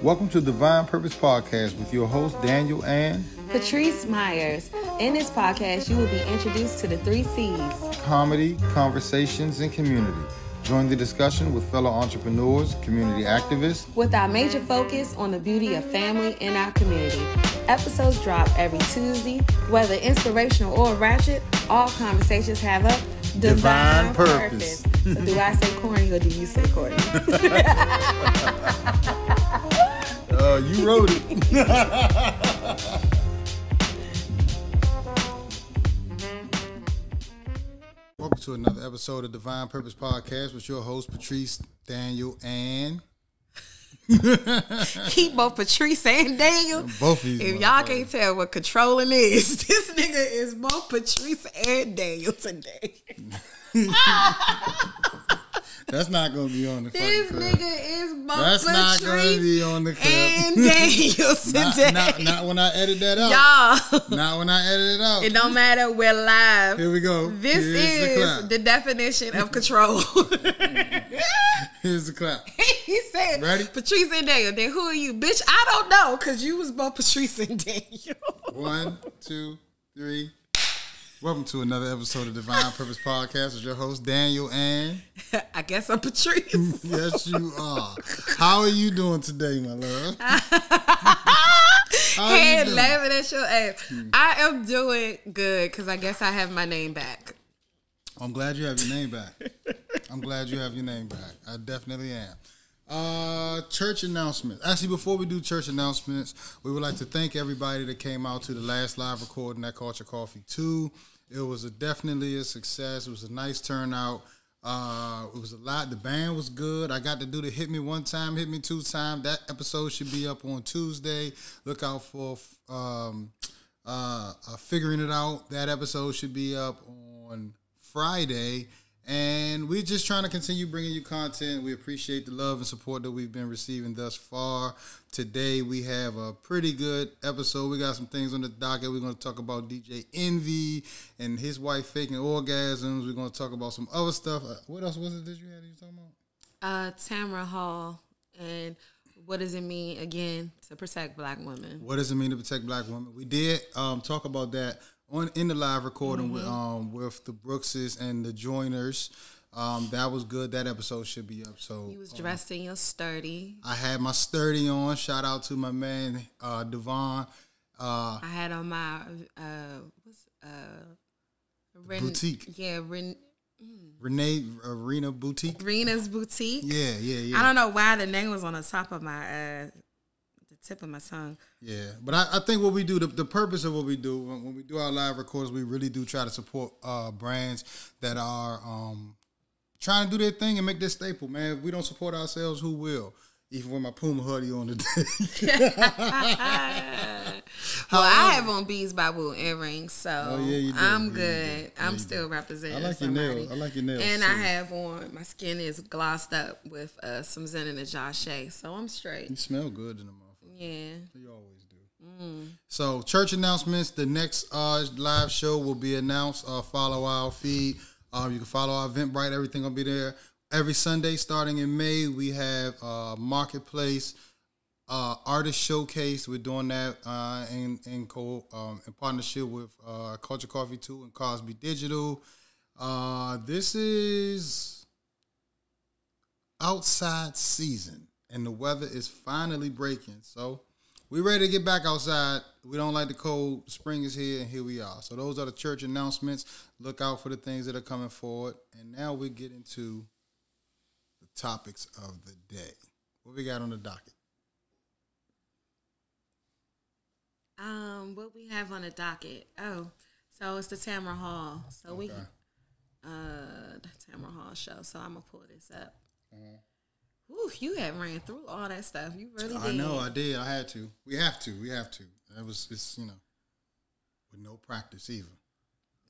Welcome to Divine Purpose Podcast with your host, Daniel and Patrice Myers. In this podcast, you will be introduced to the 3 C's: comedy, conversations, and community. Join the discussion with fellow entrepreneurs, community activists, with our major focus on the beauty of family in our community. Episodes drop every Tuesday. Whether inspirational or ratchet, all conversations have a divine purpose. So do I say corny or do you say corny? You wrote it. Welcome to another episode of Divine Purpose Podcast with your host, Patrice, Daniel, and... Keep both Patrice and Daniel. Both of these. If y'all can't tell what controlling is, this nigga is both Patrice and Daniel today. That's not going to be on the This clip. nigga is both That's Patrice not going to be on the clip. and Daniel today. Not when I edit that out. Y'all. Not when I edit it out. It don't matter. We're live. Here we go. This is the definition of control. Here's the clap. He said, ready? Patrice and Daniel. Then who are you? Bitch, I don't know, because you was both Patrice and Daniel. 1, 2, 3. Welcome to another episode of Divine Purpose Podcast with your host, Daniel, and... I guess I'm Patrice. Yes, you are. How are you doing today, my love? Hey, laughing at your ass. I am doing good, because I guess I have my name back. I'm glad you have your name back. I'm glad you have your name back. I definitely am. Church announcements. Actually, before we do church announcements, we would like to thank everybody that came out to the last live recording at Culture Coffee 2. It was definitely a success. It was a nice turnout. It was a lot. The band was good. I got to do the Hit Me One Time, Hit Me Two Time. That episode should be up on Tuesday. Look out for Figuring It Out. That episode should be up on Friday. And we're just trying to continue bringing you content. We appreciate the love and support that we've been receiving thus far. Today, we have a pretty good episode. We got some things on the docket. We're going to talk about DJ Envy and his wife faking orgasms. We're going to talk about some other stuff. What else was it that you talking about? Tamara Hall and what does it mean, again, to protect black women? What does it mean to protect black women? We did talk about that in the live recording with the Brookses and the Joiners. That was good. That episode should be up. So you was dressed in your sturdy. I had my sturdy on. Shout out to my man Devon. I had on my boutique. Yeah, Arena Boutique. Rena's Boutique. Yeah. I don't know why the name was on the top of my the tip of my tongue. Yeah, but I think what we do, the purpose of what we do, when we do our live recordings, we really do try to support brands that are trying to do their thing and make their staple, man. If we don't support ourselves, who will? Even with my Puma hoodie on today. Well, I have on Bees by Woo earrings, so you do. I'm good. I'm still representing I like somebody. your nails. I like your nails. And too. I have on, my skin is glossed up with some Zen and a Josh, so I'm straight. You smell good in the mouth. Yeah. You always do. So, church announcements. The next live show will be announced. Follow our feed. You can follow our Eventbrite. Everything will be there. Every Sunday starting in May, we have Marketplace Artist Showcase. We're doing that in partnership with Culture Coffee 2 and Cosby Digital. This is outside season, and the weather is finally breaking. So we're ready to get back outside. We don't like the cold. Spring is here, and here we are. So those are the church announcements. Look out for the things that are coming forward. And now we get into the topics of the day. What we got on the docket? What we have on the docket? Oh, so it's the Tamara Hall. So okay. The Tamara Hall show. So I'm gonna pull this up. Ooh, you had ran through all that stuff. You really did. I know, I did. I had to. We have to. It's with no practice either.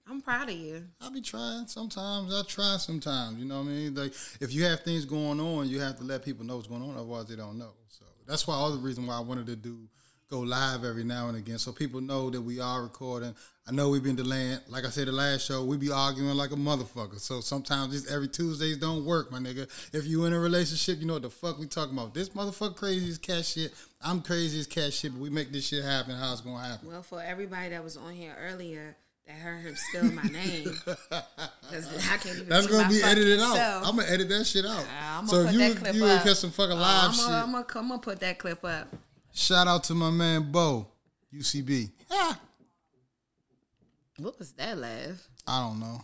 I'm proud of you. I be trying sometimes. I try sometimes. You know what I mean? Like, if you have things going on, you have to let people know what's going on. Otherwise, they don't know. So that's why all the reason why I wanted to do go live every now and again so people know that we are recording. I know we've been delaying. Like I said the last show, we be arguing like a motherfucker. So sometimes these every Tuesdays don't work, my nigga. If you in a relationship, you know what the fuck we talking about. This motherfucker crazy as cat shit. I'm crazy as cat shit, but we make this shit happen how it's going to happen. Well, for everybody that was on here earlier that heard him steal my name, because I can't even. That's gonna be edited out. Self. I'm gonna edit that shit out. I'm so put you that clip you up. catch some fucking live shit. I'm gonna put that clip up. Shout out to my man Bo, UCB. Ah. What was that laugh? I don't know.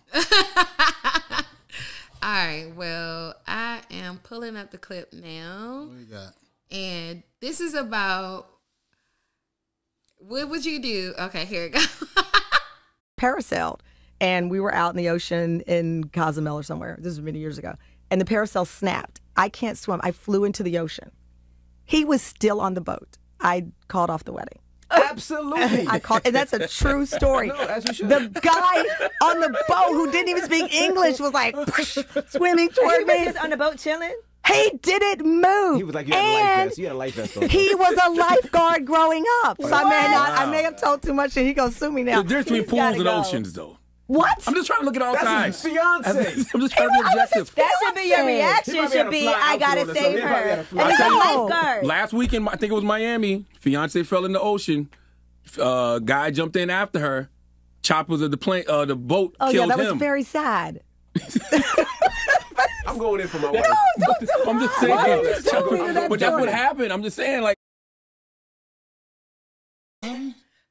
All right. Well, I am pulling up the clip now. What do you got? And this is about what would you do? Okay, here it goes. Parasailed, and we were out in the ocean in Cozumel or somewhere. This was many years ago, and the parasail snapped. I can't swim. I flew into the ocean. He was still on the boat. I called off the wedding. Absolutely. I called, and that's a true story. No, as you should. The guy on the boat who didn't even speak English was like swimming toward He me. was just on the boat chilling. He didn't move. He was like, you had a life vest. You had a life vest on. He was a lifeguard growing up. So I may have told too much shit. He gonna sue me now. The difference between He's pools gotta and go. oceans, though. What? I'm just trying to look at all That's sides. his fiance. I'm just trying to be objective. That should be your He reaction. might be Should on a be, fly I gotta outfield or save something. He her. might be on a And fly he's a outfield. lifeguard. Last weekend, I think it was Miami. Fiance fell in the ocean. Guy jumped in after her. Choppers of the plane, the boat Oh killed yeah, that him. was very sad. I'm going in for my wife. I'm just saying. Why are you telling me that But that's story? what happened. I'm just saying, like.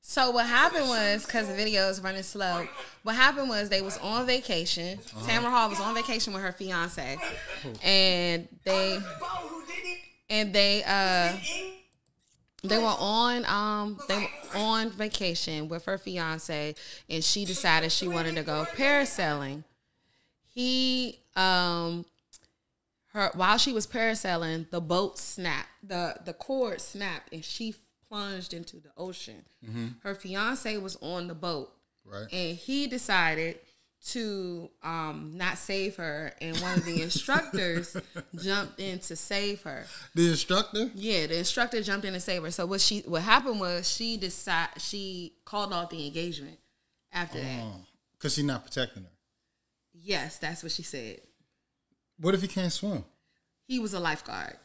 So what happened was, because the video is running slow, what happened was they was on vacation. Tamara Hall was on vacation with her fiance, and they were on vacation with her fiance, and she decided she wanted to go parasailing. While she was parasailing, the boat snapped, the cord snapped, and she plunged into the ocean. Her fiance was on the boat, Right. and he decided to not save her, and one of the instructors jumped in to save her. The instructor? Yeah, the instructor jumped in to save her. So what happened was she called off the engagement after that. Because she's not protecting her. Yes, that's what she said. What if he can't swim? He was a lifeguard.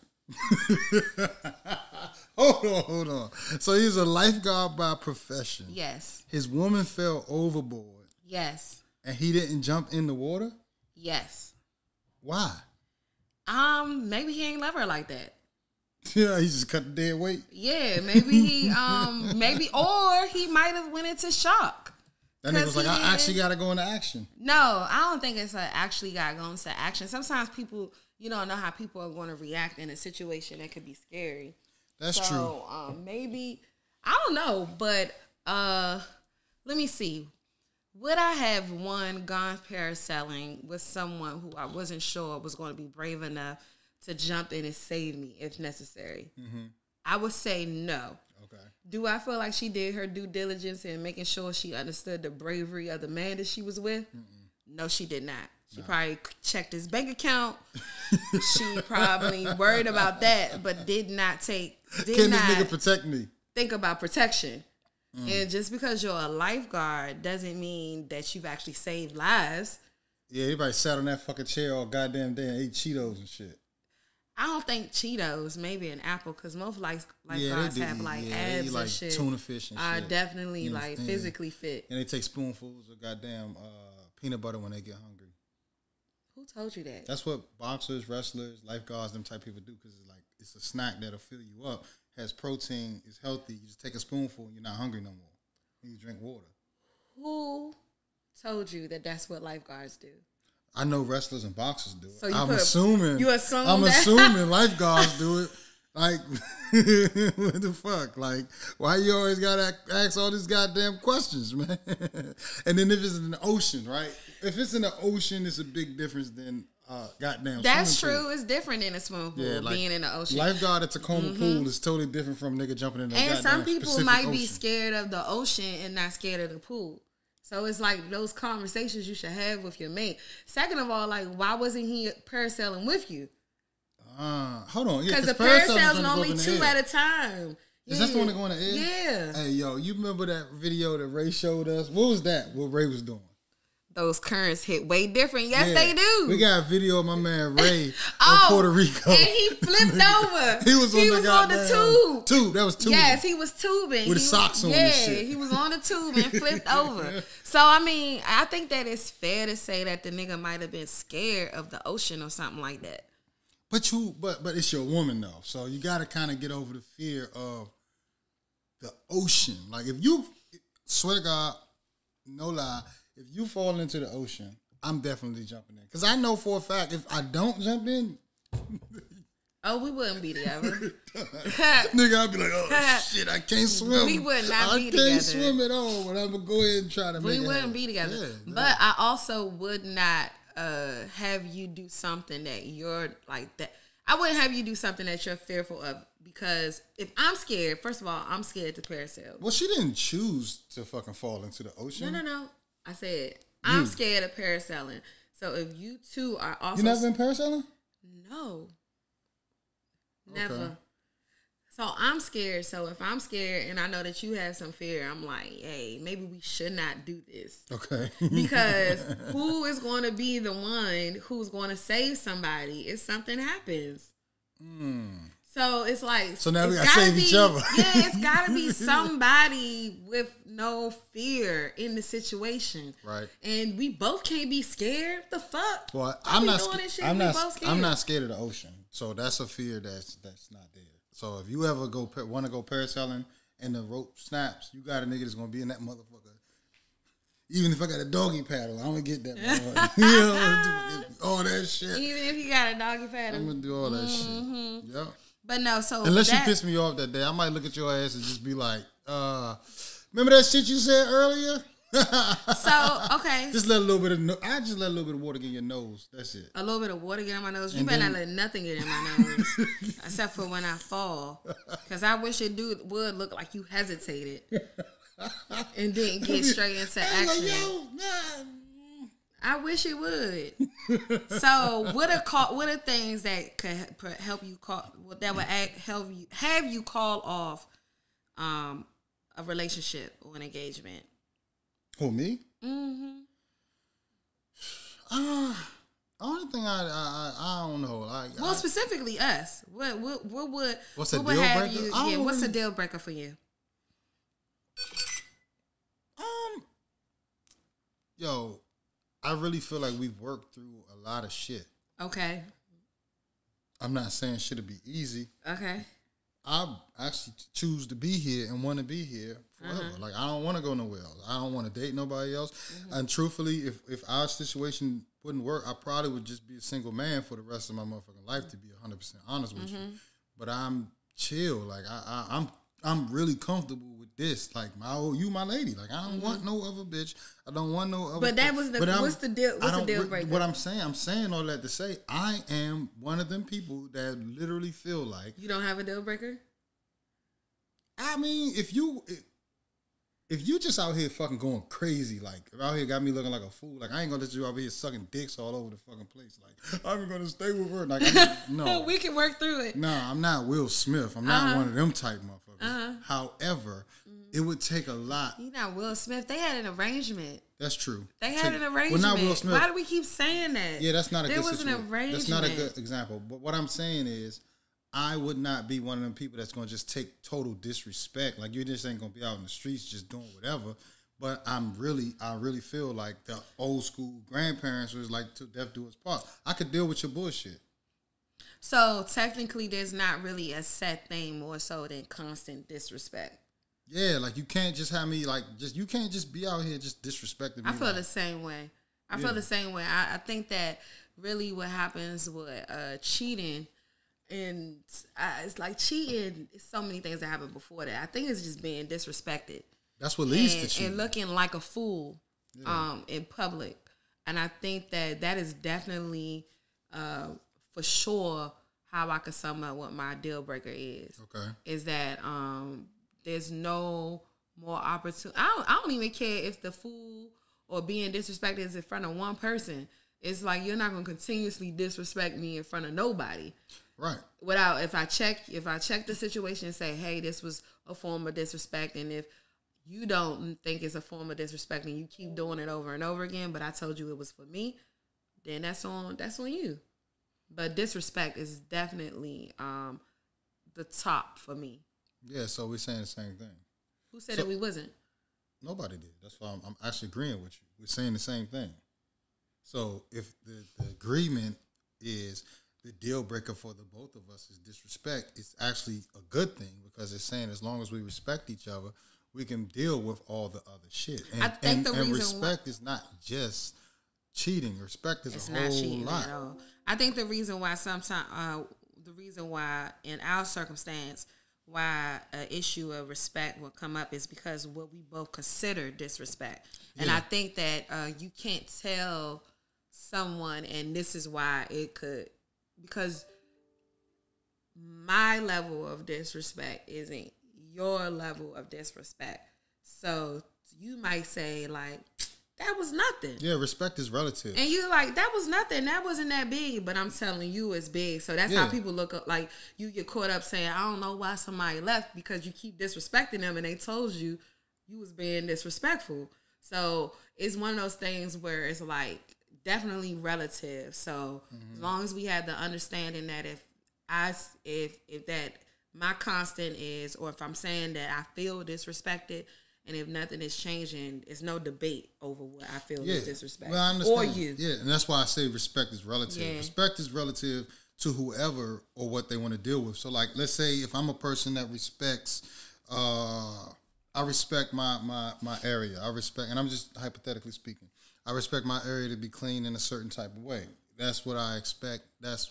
Hold on. So he's a lifeguard by profession. Yes. His woman fell overboard Yes. and he didn't jump in the water? Yes. Why? Maybe he ain't love her like that. Yeah, he just cut the dead weight. Yeah, maybe he or he might have went into shock. That nigga was like, Because he I actually did. got to go into action. No, I don't think it's actually got to go into action. Sometimes people, you don't know how people are going to react in a situation that could be scary. That's true. So maybe, I don't know, but let me see. Would I have gone parasailing with someone who I wasn't sure was going to be brave enough to jump in and save me if necessary? I would say no. Okay. Do I feel like she did her due diligence in making sure she understood the bravery of the man that she was with? No, she did not. She probably checked his bank account. She probably worried about that, but did not Can this nigga protect me? think about protection. And just because you're a lifeguard doesn't mean that you've actually saved lives. Yeah, everybody sat on that fucking chair all goddamn day and ate Cheetos and shit. I don't think Cheetos, maybe an apple, because most lifeguards do have eat- like they abs eat like and shit. tuna fish and Are shit. definitely You like understand? physically fit. And they take spoonfuls of goddamn peanut butter when they get hungry. Who told you that? That's what boxers, wrestlers, lifeguards, them type people do because it's a snack that'll fill you up. Has protein, is healthy. You just take a spoonful and you're not hungry no more. And you drink water. Who told you that that's what lifeguards do? I know wrestlers and boxers do it. So you I'm put- assuming. you assume I'm that? assuming lifeguards do it. Like, what the fuck? Like, why you always gotta ask all these goddamn questions, man? And then if it's in the ocean, right? If it's in the ocean, it's a big difference than goddamn. That's swimming pool. true. It's different in a swimming pool, Yeah, like, being in the ocean. Lifeguard at Tacoma pool is totally different from nigga jumping in the And goddamn some people Pacific might be Ocean. scared of the ocean and not scared of the pool. So it's like those conversations you should have with your mate. Second of all, like, why wasn't he parasailing with you? Hold on, yeah, Because the parasailers parasail's don't go up normally in the 2 air. at a time. Is that the one that going to air? Yeah. Hey, yo, you remember that video that Ray showed us? What was that? What Ray was doing? Those currents hit way different. Yes, Yeah. they do. We got a video of my man Ray in Oh, Puerto Rico. and he flipped over. He was on the goddamn tube. Tube. That was tube. Yes, he was tubing. With He his was- socks on yeah, and shit. he was on the tube and flipped over. So, I mean, I think that it's fair to say that the nigga might have been scared of the ocean or something like that. But it's your woman though, so you got to kind of get over the fear of the ocean. Like if you, swear to God, no lie, if you fall into the ocean, I'm definitely jumping in because I know for a fact if I don't jump in, Oh, we wouldn't be together. nigga, I'd be like, oh shit, I can't swim. We would not be I together. can't swim at all, but I'm gonna go ahead and try to make We it wouldn't happen. be together. Yeah, But I also would not have you do something that you're like that. I wouldn't have you do something that you're fearful of because if I'm scared, first of all, I'm scared to parasail. Well, she didn't choose to fucking fall into the ocean. No. I said I'm scared of parasailing. So if you two are also You never been parasailing? no, never. Okay. So I'm scared. So if I'm scared and I know that you have some fear, I'm like, hey, maybe we should not do this. Okay. Because who is going to be the one who's going to save somebody if something happens? So it's like, So now we it's gotta gotta save each be- other. Yeah, it's got to be somebody with no fear in the situation, Right. And we both can't be scared. The fuck? Well, Why I'm we not. doing this shit? I'm We not. both scared? I'm not scared of the ocean. So that's a fear that's not there. So if you ever want to go parasailing and the rope snaps, you got a nigga that's gonna be in that motherfucker. Even if I got a doggy paddle, I'm gonna get that. motherfucker. You know, all that shit. Even if you got a doggy I'm paddle. gonna do all that shit. Yep. But no, so Unless you that- piss me off that day, I might look at your ass and just be like, remember that shit you said earlier? So okay, Just let a little bit of I just let a little bit of water get in your nose. That's it. a little bit of water get in my nose. You And better then- not let nothing get in my nose, except for when I fall. Because I wish it would look like you hesitated and didn't get straight into I was action. like, yo, nah. I wish it would. So, what are things that could help you that would have you call off a relationship or an engagement? Who, me? Mm-hmm. Only thing I don't know. Like, Well, specifically us. What would What's a what would deal have breaker? you? I Yeah, don't what's a really- deal breaker for you? Yo, I really feel like we've worked through a lot of shit. Okay. I'm not saying shit'll be easy. Okay. I actually choose to be here and want to be here forever. Like, I don't want to go nowhere else. I don't want to date nobody else. And truthfully, if our situation wouldn't work, I probably would just be a single man for the rest of my motherfucking life, to be 100% honest with you. But I'm chill. Like, I'm really comfortable with this. Like, you my lady. Like, I don't want no other bitch. I don't want no other. But that was the what's the deal? What's the deal breaker? What I'm saying all that to say, I am one of them people that literally feel like, You don't have a deal breaker? I mean, if you just out here fucking going crazy, like out here got me looking like a fool, like I ain't gonna let you out here sucking dicks all over the fucking place. Like I'm gonna stay with her. Like no, We can work through it. no, I'm not Will Smith. I'm not one of them type motherfuckers. However, it would take a lot. You're not Will Smith. They had an arrangement. That's true. They had an arrangement. Well, not Will Smith. Why do we keep saying that? Yeah, that's not a there good was situation. an arrangement. That's not a good example. But what I'm saying is, I would not be one of them people that's going to just take total disrespect. Like, you just ain't going to be out in the streets just doing whatever. But I really feel like the old school grandparents was like, to death do us part. I could deal with your bullshit. So technically, there's not really a set thing more so than constant disrespect. Yeah, like you can't just have me you can't just be out here just disrespecting me. I feel like, the same way. I feel the same way. I think that really what happens with cheating, and it's like cheating, it's so many things that happen before that. I think it's just being disrespected. That's what leads to cheating. And looking like a fool in public. And I think that is definitely for sure how I could sum up what my deal breaker is. Okay. Is that there's no more opportunity. I don't even care if the fool or being disrespected is in front of one person. It's like you're not gonna continuously disrespect me in front of nobody. Right. Without if I check the situation and say, hey, this was a form of disrespect, and if you don't think it's a form of disrespect and you keep doing it over and over again, but I told you it was for me, then that's on you. But disrespect is definitely the top for me. Yeah, so we're saying the same thing. Who said that we wasn't? Nobody did. That's why I'm actually agreeing with you. We're saying the same thing. So if the agreement is the deal breaker for the both of us is disrespect, it's actually a good thing because it's saying as long as we respect each other, we can deal with all the other shit. And, I think the reason respect is not just cheating. Respect is it's a not whole cheating lot. at all. I think the reason why in our circumstance, why an issue of respect will come up is because what we both consider disrespect. And I think that you can't tell someone, and this is why it could, because my level of disrespect isn't your level of disrespect. So you might say, like, that was nothing. Yeah, respect is relative. And you're like, that was nothing. That wasn't that big. But I'm telling you, it's big. So that's how people look up. Like, you get caught up saying, I don't know why somebody left, because you keep disrespecting them and they told you you was being disrespectful. So it's one of those things where it's like definitely relative. So as long as we have the understanding that if that my constant is, or if I'm saying that I feel disrespected, and if nothing is changing, it's no debate over what I feel is disrespect. Well, I understand. Or you. Yeah, and that's why I say respect is relative. Yeah. Respect is relative to whoever or what they want to deal with. So, like, let's say if I'm a person that respects, I respect my area. I respect, and I'm just hypothetically speaking, I respect my area to be clean in a certain type of way. That's what I expect. That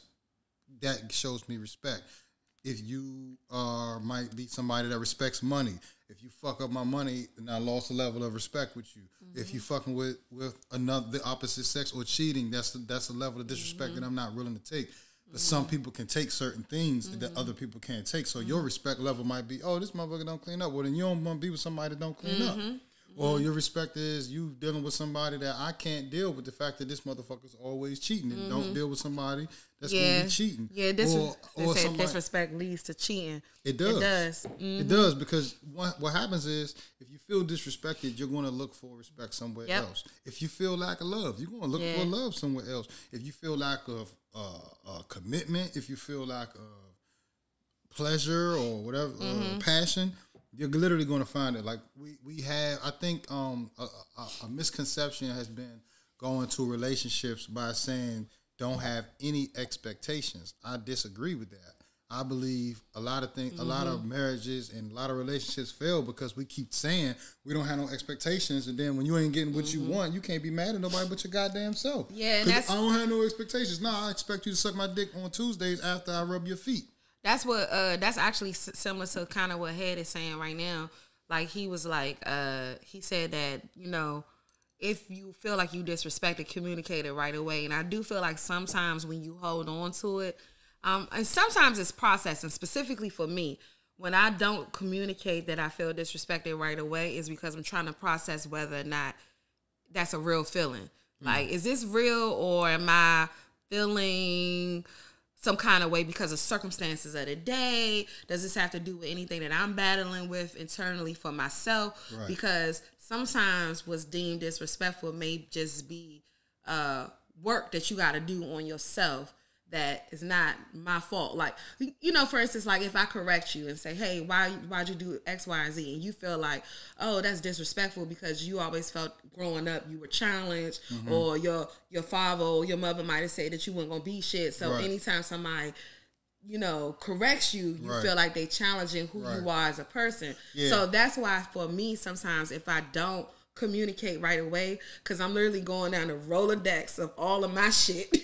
shows me respect. If you might be somebody that respects money, if you fuck up my money, then I lost a level of respect with you. Mm-hmm. If you fucking with the opposite sex or cheating, that's a level of disrespect that I'm not willing to take. But some people can take certain things that other people can't take. So your respect level might be, oh, this motherfucker don't clean up. Well, then you don't want to be with somebody that don't clean up. Or your respect is you dealing with somebody that I can't deal with the fact that this motherfucker's always cheating. And don't deal with somebody that's going to be cheating. Yeah, disrespect leads to cheating. It does. It does. It does, because what happens is if you feel disrespected, you're going to look for respect somewhere else. If you feel lack of love, you're going to look for love somewhere else. If you feel lack of commitment, if you feel lack of pleasure or whatever, passion, you're literally going to find it. Like we have, I think a misconception has been going to relationships by saying don't have any expectations. I disagree with that. I believe a lot of things, a lot of marriages and a lot of relationships fail because we keep saying we don't have no expectations, and then when you ain't getting what you want, you can't be mad at nobody but your goddamn self. Yeah, and that's, I don't have no expectations. Nah, I expect you to suck my dick on Tuesdays after I rub your feet. That's what. That's actually similar to kind of what Head is saying right now. Like he was like, he said that, you know, if you feel like you disrespected, communicate it right away. And I do feel like sometimes when you hold on to it, and sometimes it's processing. Specifically for me, when I don't communicate that I feel disrespected right away, is because I'm trying to process whether or not that's a real feeling. Like, is this real, or am I feeling some kind of way because of circumstances of the day? Does this have to do with anything that I'm battling with internally for myself? Right. Because sometimes what's deemed disrespectful may just be work that you got to do on yourself that is not my fault. Like, you know, for instance, like if I correct you and say, hey, why'd you do X, Y, and Z? And you feel like, oh, that's disrespectful because you always felt growing up you were challenged, or your father or your mother might have said that you weren't going to be shit. So anytime somebody, you know, corrects you, you feel like they challenging who you are as a person. Yeah. So that's why for me, sometimes if I don't communicate right away, because I'm literally going down the Rolodex of all of my shit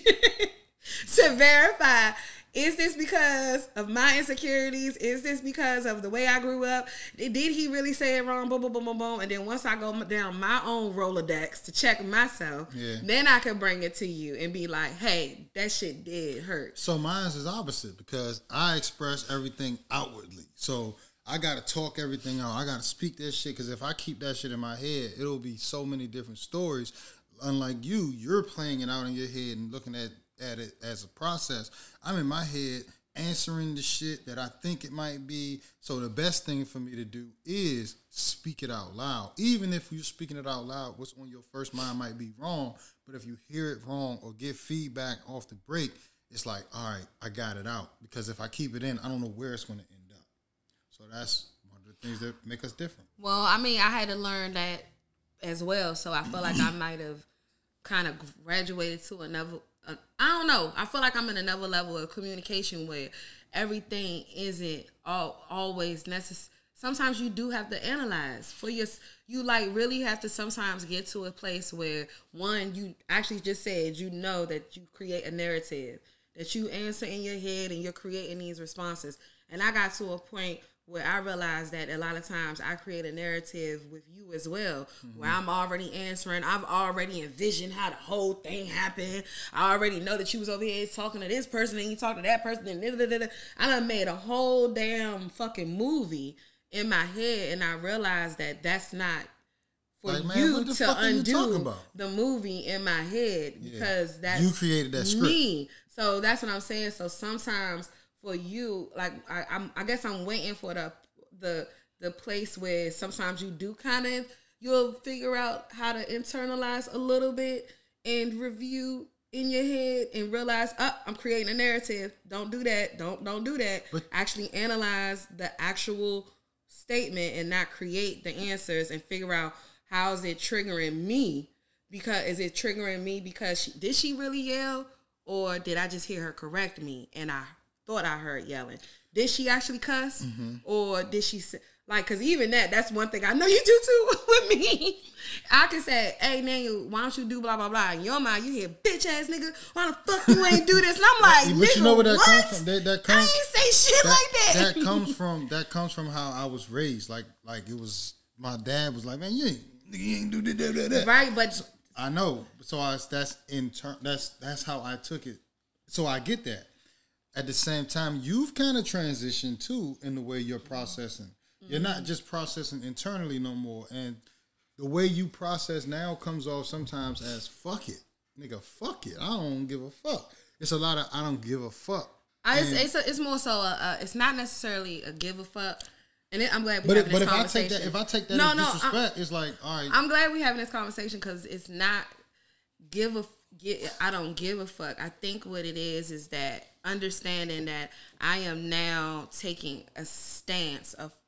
to verify, is this because of my insecurities? Is this because of the way I grew up? Did he really say it wrong? Boom, boom, boom, boom, boom. And then once I go down my own Rolodex to check myself, then I can bring it to you and be like, hey, that shit did hurt. So mine is opposite, because I express everything outwardly. So I got to talk everything out. I got to speak that shit, because if I keep that shit in my head, it'll be so many different stories. Unlike you, you're playing it out in your head and looking at it as a process. I'm in my head answering the shit that I think it might be. So the best thing for me to do is speak it out loud. Even if you're speaking it out loud, what's on your first mind might be wrong. But if you hear it wrong or get feedback off the break, it's like, all right, I got it out. Because if I keep it in, I don't know where it's going to end up. So that's one of the things that make us different. Well, I mean, I had to learn that as well. So I feel like I might have kind of graduated to another, I don't know. I feel like I'm in another level of communication where everything isn't always necessary. Sometimes you do have to analyze for you like really have to sometimes get to a place where one, you actually just said, you know, that you create a narrative, that you answer in your head and you're creating these responses. And I got to a point where I realized that a lot of times I create a narrative with you as well, where I'm already answering. I've already envisioned how the whole thing happened. I already know that you was over here talking to this person and you talked to that person and I done made a whole damn fucking movie in my head, and I realized that that's not for like, man, you to undo the movie in my head, because that's you created that script. Me. So that's what I'm saying. So sometimes for you, like I guess I'm waiting for the place where sometimes you do you'll figure out how to internalize a little bit and review in your head and realize, I'm creating a narrative. Don't do that. Don't do that. But actually analyze the actual statement and not create the answers and figure out how is it triggering me? Because is it triggering me because did she really yell, or did I just hear her correct me and I thought I heard yelling? Did she actually cuss, or did she like? Because even that's one thing I know you do too with me. I can say, "Hey, Daniel, why don't you do blah blah blah?" In your mind, you hear, "Bitch ass nigga, why the fuck you ain't do this?" And I'm like, but you know where that what? comes from? That comes, I ain't say shit like that. That comes from how I was raised. Like it was my dad was like, "Man, you ain't do that." Right, but I know. So that's how I took it. So I get that. At the same time, you've kind of transitioned too in the way you're processing. You're not just processing internally no more, and the way you process now comes off sometimes as "fuck it, nigga, fuck it. I don't give a fuck." It's a lot of "I don't give a fuck." It's more so it's not necessarily a give a fuck. And I'm glad we're having this conversation. If I take that as disrespect, it's like, all right. I'm glad we're having this conversation because it's not I don't give a fuck. I think what it is that understanding that I am now taking a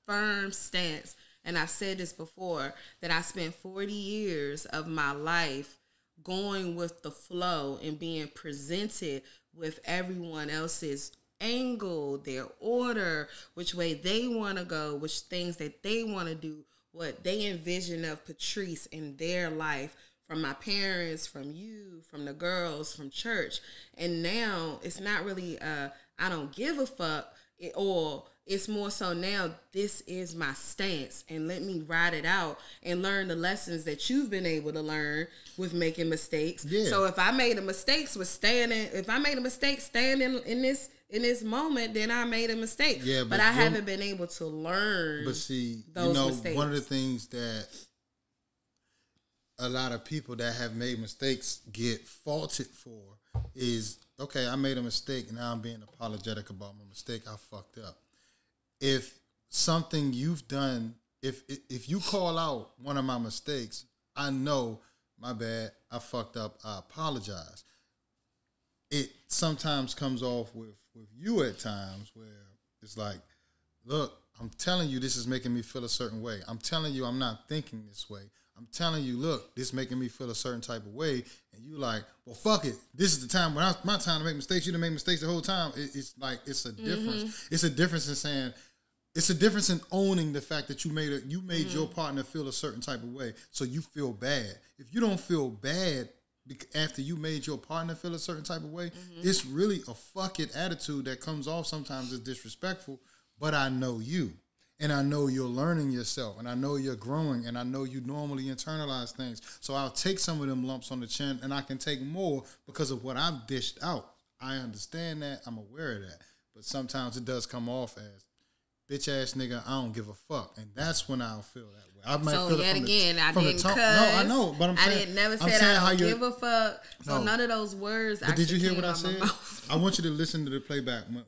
firm stance, and I've said this before, that I spent 40 years of my life going with the flow and being presented with everyone else's angle, their order, which way they want to go, which things that they want to do, what they envision of Patrice in their life, from my parents, from you, from the girls, from church. And now it's not really I don't give a fuck, or it's more so now this is my stance and let me ride it out and learn the lessons that you've been able to learn with making mistakes. Yeah. So if I made a mistake standing in this moment, then I made a mistake. Yeah, but I haven't been able to learn. But see, those mistakes. One of the things that a lot of people that have made mistakes get faulted for is, okay, I made a mistake, now I'm being apologetic about my mistake. I fucked up. If something you've done, if you call out one of my mistakes, I know, my bad, I fucked up, I apologize. It sometimes comes off with you at times where it's like, look, I'm telling you this is making me feel a certain way. I'm telling you I'm not thinking this way. I'm telling you, look, this is making me feel a certain type of way. And you like, well, fuck it. This is the time when my time to make mistakes. You done made mistakes the whole time. It's like, it's a difference. It's a difference in saying, it's a difference in owning the fact that you made your partner feel a certain type of way. So you feel bad. If you don't feel bad after you made your partner feel a certain type of way, it's really a fuck it attitude that comes off sometimes as disrespectful. But I know you. And I know you're learning yourself, and I know you're growing, and I know you normally internalize things. So I'll take some of them lumps on the chin, and I can take more because of what I've dished out. I understand that. I'm aware of that. But sometimes it does come off as, bitch ass nigga, I don't give a fuck. And that's when I'll feel that way. I might feel it I didn't cuss. No, I know, but I'm saying, I didn't never said I don't give a fuck. So none of those words. But did you hear what I said? I want you to listen to the playback when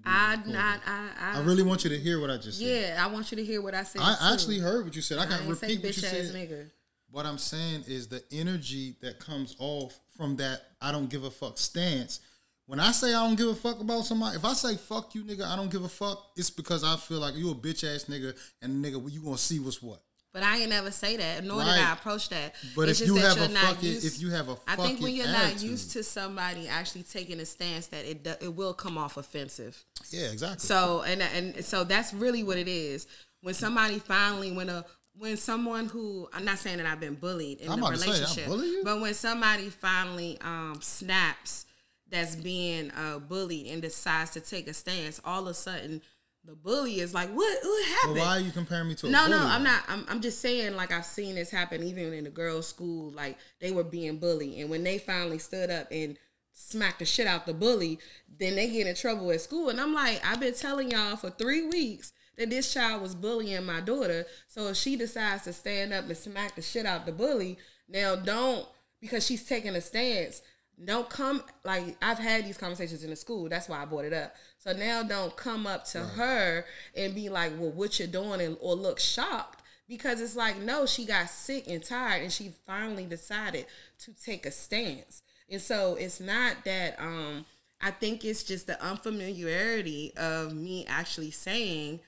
I really want you to hear what I just said. Yeah, I want you to hear what I said. I actually heard what you said. I can repeat what you bitch ass said. nigga. What I'm saying is the energy that comes off from that I don't give a fuck stance. When I say I don't give a fuck about somebody, if I say fuck you nigga, I don't give a fuck, it's because I feel like you a bitch ass nigga and nigga, you gonna see what's what. But I ain't never say that, nor did I approach that. But it's if you have a fucking, if you have a fucking I think when you're attitude, not used to somebody actually taking a stance, that it will come off offensive. Yeah, exactly. So and so that's really what it is. When somebody finally, when someone who, I'm not saying that I've been bullied in the relationship, but when somebody finally snaps that's being bullied and decides to take a stance, all of a sudden the bully is like, what happened? But why are you comparing me to a bully? No, I'm not. I'm just saying, like, I've seen this happen even in the girls' school. Like, they were being bullied. And when they finally stood up and smacked the shit out the bully, then they get in trouble at school. And I'm like, I've been telling y'all for 3 weeks that this child was bullying my daughter. So if she decides to stand up and smack the shit out the bully, now don't, because she's taking a stance, don't come, like, I've had these conversations in the school. That's why I brought it up. So now don't come up to her and be like, well, what you doing? Or look shocked. Because it's like, no, she got sick and tired and she finally decided to take a stance. And so it's not that, I think it's just the unfamiliarity of me actually saying,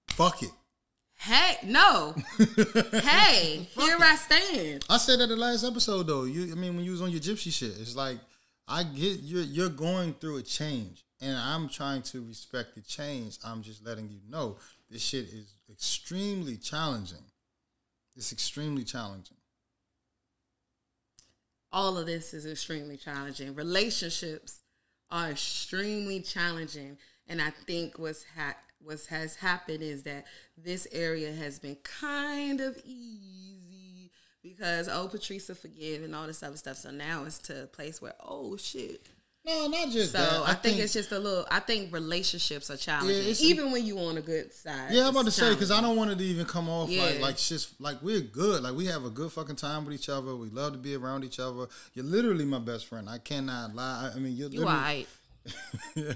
fuck it. Hey, no. Hey, here I stand. I said that the last episode though. When you was on your gypsy shit, it's like, I get you're going through a change, and I'm trying to respect the change. I'm just letting you know this shit is extremely challenging. It's extremely challenging. All of this is extremely challenging. Relationships are extremely challenging, and I think what has happened is that this area has been kind of easy because Patrice forgive and all this other stuff. So now it's to a place where, oh shit. No, not just so that. I think it's just I think relationships are challenging, even when you on a good side. Yeah, I'm about to say, because I don't want it to even come off like just like we're good. Like we have a good fucking time with each other. We love to be around each other. You're literally my best friend. I cannot lie. I mean, you're literally. You alright.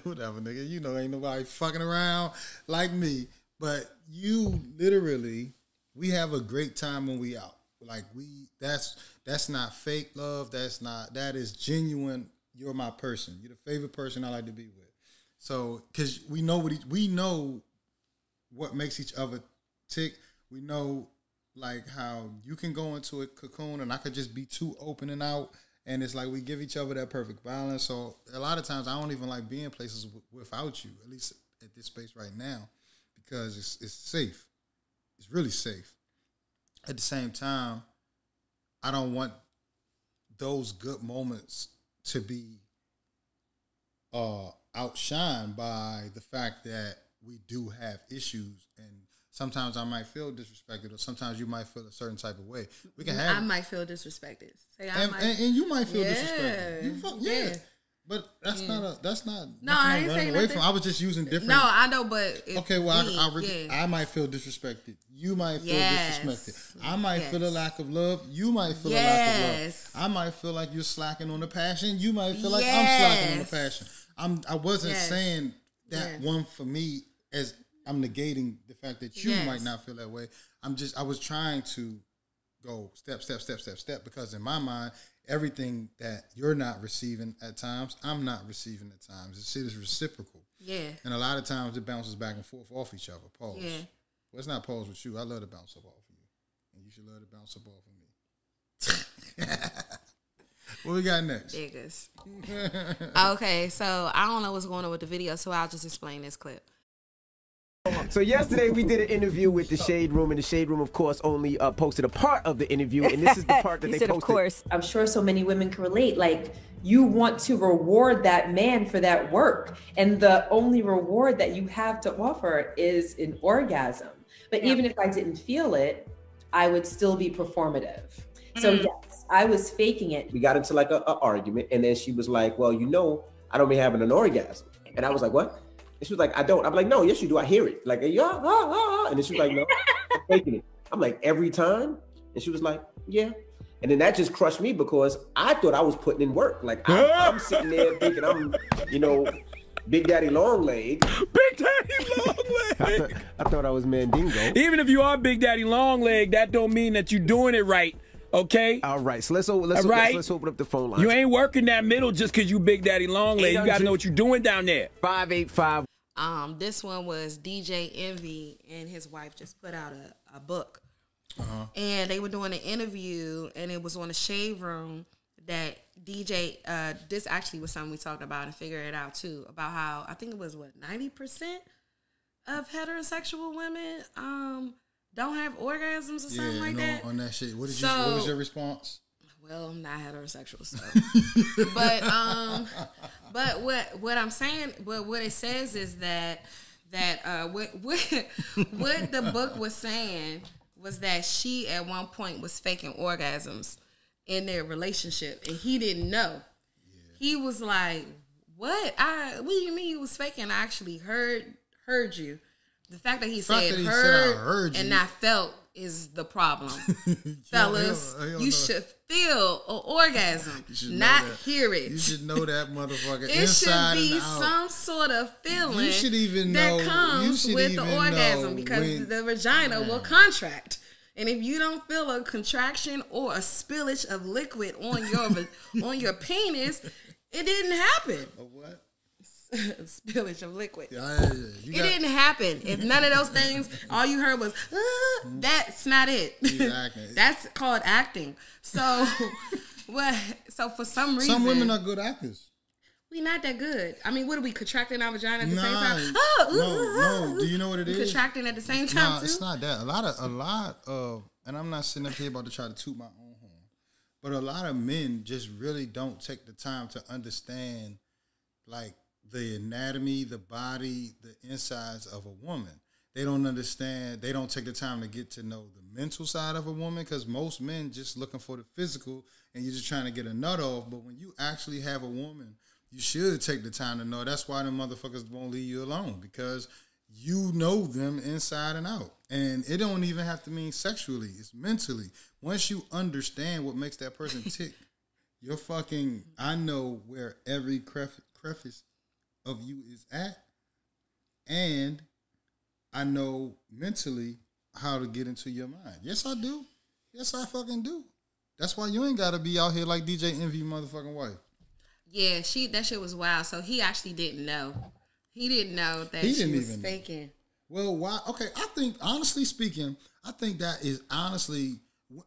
Whatever, nigga. You know, ain't nobody fucking around like me. But you literally, we have a great time when we out. Like that's not fake love. That is genuine. You're my person. You're the favorite person I like to be with. So, because we know what makes each other tick. We know like how you can go into a cocoon and I could just be too open and out. And it's like we give each other that perfect balance. So a lot of times I don't even like being places without you, at least at this space right now, because it's safe. It's really safe. At the same time, I don't want those good moments to be outshined by the fact that we do have issues, and sometimes I might feel disrespected, or sometimes you might feel a certain type of way. We can have. I might feel disrespected. And you might feel disrespected. Yeah. But that's not. No, I ain't saying nothing. I was just using different. No, I know, but okay. Well, I might feel disrespected. You might feel disrespected. I might feel a lack of love. You might feel a lack of love. I might feel like you're slacking on the passion. You might feel like I'm slacking on the passion. I wasn't saying that one for me as I'm negating the fact that you might not feel that way. I was trying to go step, because in my mind, everything that you're not receiving at times, I'm not receiving at times. This shit is reciprocal. Yeah. And a lot of times it bounces back and forth off each other. Pause. Yeah. Well, it's not pause with you. I love to bounce up off of you. And you should love to bounce up off of me. What we got next? Niggas. Okay, so I don't know what's going on with the video, so I'll just explain this clip. So yesterday we did an interview with the Shade Room, and the Shade Room, of course, only posted a part of the interview, and this is the part that they posted. Of course. I'm sure so many women can relate. Like, you want to reward that man for that work, and the only reward that you have to offer is an orgasm. But even if I didn't feel it, I would still be performative. So yes, I was faking it. We got into like a argument, and then she was like, well, I don't be having an orgasm. And I was like, what? And she was like, I don't. I'm like, no, yes, you do. I hear it. Like, yeah, and then she was like, no, I'm faking it. I'm like, every time? And she was like, yeah. And then that just crushed me because I thought I was putting in work. Like, I'm sitting there thinking I'm, Big Daddy Long Leg. Big Daddy Long Leg. I thought I was Mandingo. Even if you are Big Daddy Long Leg, that don't mean that you're doing it right. Okay. All right, so let's open up the phone line. You ain't working that middle just because you Big Daddy Long Leg. You got to know what you're doing down there. 585. This one was DJ Envy and his wife just put out a book. And they were doing an interview, and it was on the Shade Room that DJ, this actually was something we talked about and figured it out too, about how, I think it was 90% of heterosexual women don't have orgasms or something like that. On that shit. What was your response? Well, I'm not heterosexual, so. but what I'm saying, what it says is that what the book was saying was that she at one point was faking orgasms in their relationship, and he didn't know. Yeah. He was like, "What? What do you mean you was faking? I actually heard you." The fact that he said heard and not felt is the problem. Fellas, you should feel an orgasm, not hear it. You should know that motherfucker it inside should be and out. Some sort of feeling you should even that know, comes with the orgasm because the vagina will contract. And if you don't feel a contraction or a spillage of liquid on your penis, it didn't happen. A what? Spillage of liquid. Yeah. It didn't happen. If none of those things, all you heard was, that's not it. Exactly. That's called acting. So, so for some reason, some women are good actors. We not that good. I mean, what are we contracting our vagina at the same time? No. Do you know what it is? Contracting at the same time too? It's not that. A lot of, and I'm not sitting up here about to try to toot my own horn, but a lot of men just really don't take the time to understand, like, the anatomy, the body, the insides of a woman. They don't understand. They don't take the time to get to know the mental side of a woman, because most men just looking for the physical and you're just trying to get a nut off. But when you actually have a woman, you should take the time to know. That's why the motherfuckers won't leave you alone, because you know them inside and out. And it don't even have to mean sexually. It's mentally. Once you understand what makes that person tick, you're fucking, I know where every crevice of you is at, and I know mentally how to get into your mind. Yes, I do. Yes, I fucking do. That's why you ain't gotta be out here like DJ Envy motherfucking wife. Yeah, that shit was wild. So he actually didn't know. He didn't know that she was faking. Well, why? Okay, I think, honestly speaking, I think that is honestly,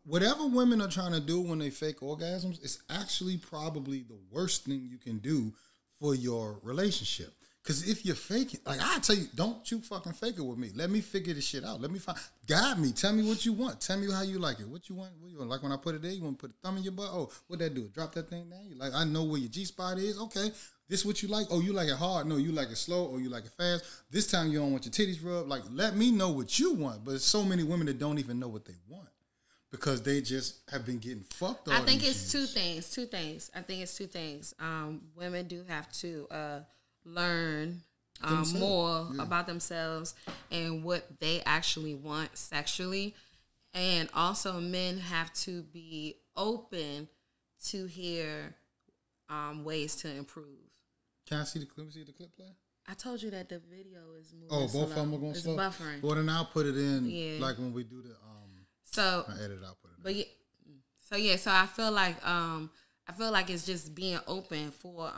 whatever women are trying to do when they fake orgasms, it's actually probably the worst thing you can do for your relationship. Because if you're faking, like I tell you, don't you fucking fake it with me. Let me figure this shit out. Let me guide me. Tell me what you want. Tell me how you like it. What you want? Like when I put it there, you want to put a thumb in your butt? Oh, what that do? Drop that thing down? You like, I know where your G-spot is. Okay, this what you like? Oh, you like it hard? No, you like it slow, or you like it fast? This time you don't want your titties rubbed. Like, let me know what you want. But there's so many women that don't even know what they want, because they just have been getting fucked. I think it's two things. I think it's two things. Women do have to learn more about themselves and what they actually want sexually. And also men have to be open to hear ways to improve. Can I see the clip? See the clip play? I told you that the video is moving. Oh, both of them are going slow? It's buffering. Well, then I'll put it in like when we do the so I edit, I'll put it in. But so I feel like it's just being open for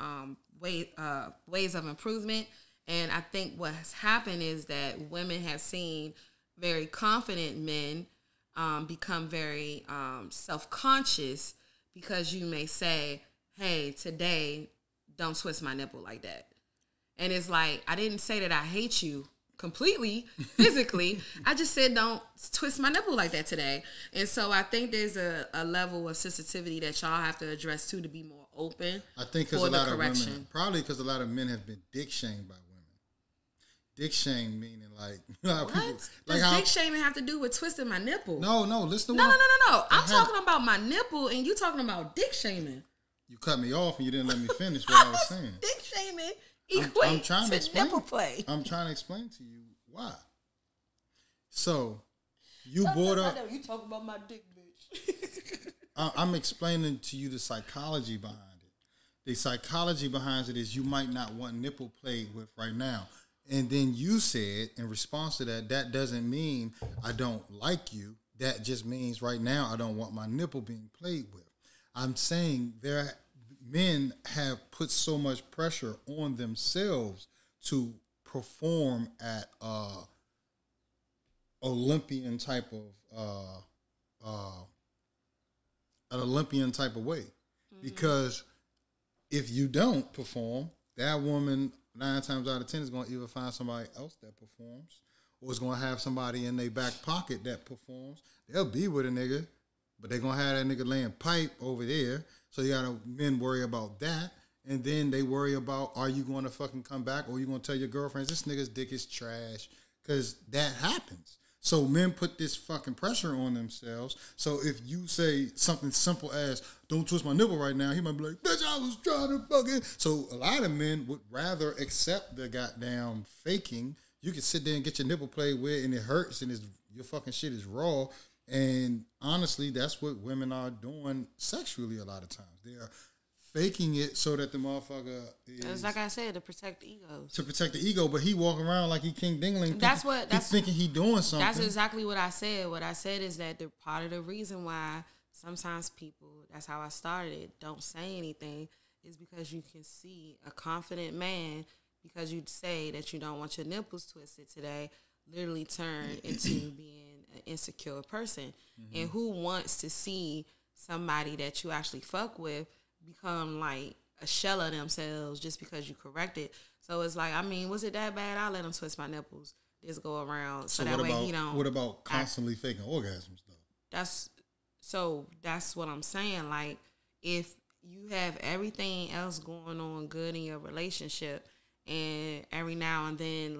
ways of improvement. And I think what's happened is that women have seen very confident men become very self-conscious, because you may say, hey, today, don't twist my nipple like that. And it's like, I didn't say that I hate you completely, physically. I just said, don't twist my nipple like that today. And so I think there's a level of sensitivity that y'all have to address too, to be more open. I think because a lot of women, probably because a lot of men have been dick shamed by women. Dick shame meaning like, what? People, does dick shaming have to do with twisting my nipple? No. Listen to No. I'm talking about my nipple, and you talking about dick shaming. You cut me off and you didn't let me finish what I was saying. Dick shaming equates to explain, nipple play. I'm trying to explain to you why. So you brought up. I know you talking about my dick, bitch. I'm explaining to you the psychology behind it. the psychology behind it is you might not want nipple played with right now. And then you said in response to that, that doesn't mean I don't like you. That just means right now I don't want my nipple being played with. I'm saying men have put so much pressure on themselves to perform at Olympian type of an Olympian type of way. Because if you don't perform, that woman 9 times out of 10 is going to either find somebody else that performs, or is going to have somebody in their back pocket that performs. They'll be with a nigga, but they're going to have that nigga laying pipe over there. So you got to men worry about that. And then they worry about, are you going to fucking come back, or are you going to tell your girlfriends, this nigga's dick is trash? Because that happens. So men put this fucking pressure on themselves. So if you say something simple as, don't twist my nipple right now, he might be like, bitch, I was trying to fucking. So a lot of men would rather accept the goddamn faking. You can sit there and get your nipple played with and it hurts and your fucking shit is raw. And honestly, that's what women are doing sexually a lot of times. They are faking it so that the motherfucker is... It's like I said, to protect the egos. To protect the ego, but he walking around like he King Dingling. He's thinking he doing something. That's exactly what I said. What I said is that the part of the reason why sometimes people, that's how I started it, don't say anything is because you can see a confident man, because you say that you don't want your nipples twisted today, literally turn into being an insecure person. And who wants to see somebody that you actually fuck with become like a shell of themselves just because you corrected? So it's like, I mean, was it that bad? I'll let him twist my nipples. Just go around. So that way he don't. What about constantly faking orgasms though? That's what I'm saying. Like, if you have everything else going on good in your relationship, and every now and then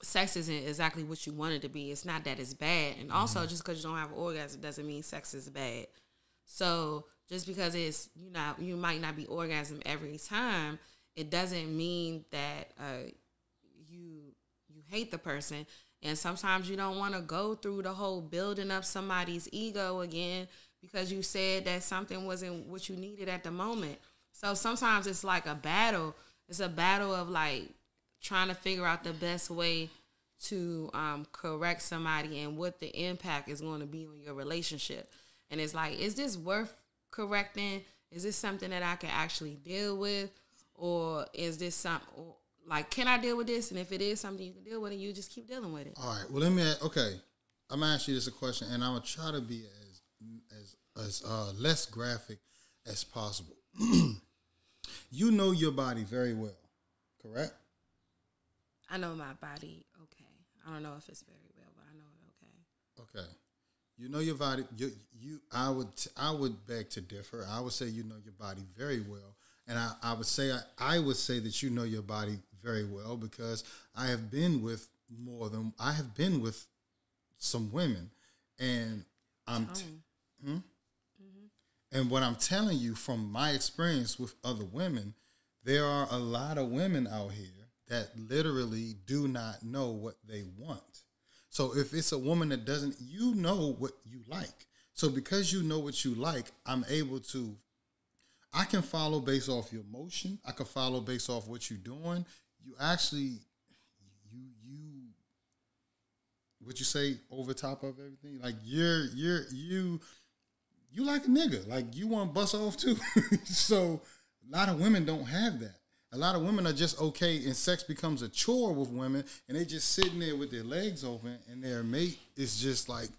sex isn't exactly what you want it to be, it's not that it's bad. And also, just because you don't have an orgasm doesn't mean sex is bad. So just because it's, you might not be orgasm every time, it doesn't mean that you hate the person. And sometimes you don't want to go through the whole building up somebody's ego again because you said that something wasn't what you needed at the moment. So sometimes it's like a battle. It's a battle of like trying to figure out the best way to correct somebody and what the impact is going to be on your relationship. And it's like, is this worth correcting? Is this something that I can actually deal with? Or is this something, like, can I deal with this? And if it is something you can deal with, and you just keep dealing with it. All right. Well, I'm going to ask you this a question, and I'm going to try to be as less graphic as possible. You know your body very well, correct? I know my body okay. I don't know if it's very well, but I know it okay. Okay. You know your body. I would beg to differ. I would say you know your body very well, and I would say that you know your body very well because I have been with some women, and and what I'm telling you from my experience with other women, there are a lot of women out here that literally do not know what they want. So if it's a woman that doesn't, you know what you like. So because you know what you like, I can follow based off your emotion. I can follow based off what you're doing. You actually, what you say over top of everything, like you like a nigga, like you want to bust off too. So a lot of women don't have that. A lot of women are just okay, and sex becomes a chore with women, and they just sitting there with their legs open, and their mate is just like,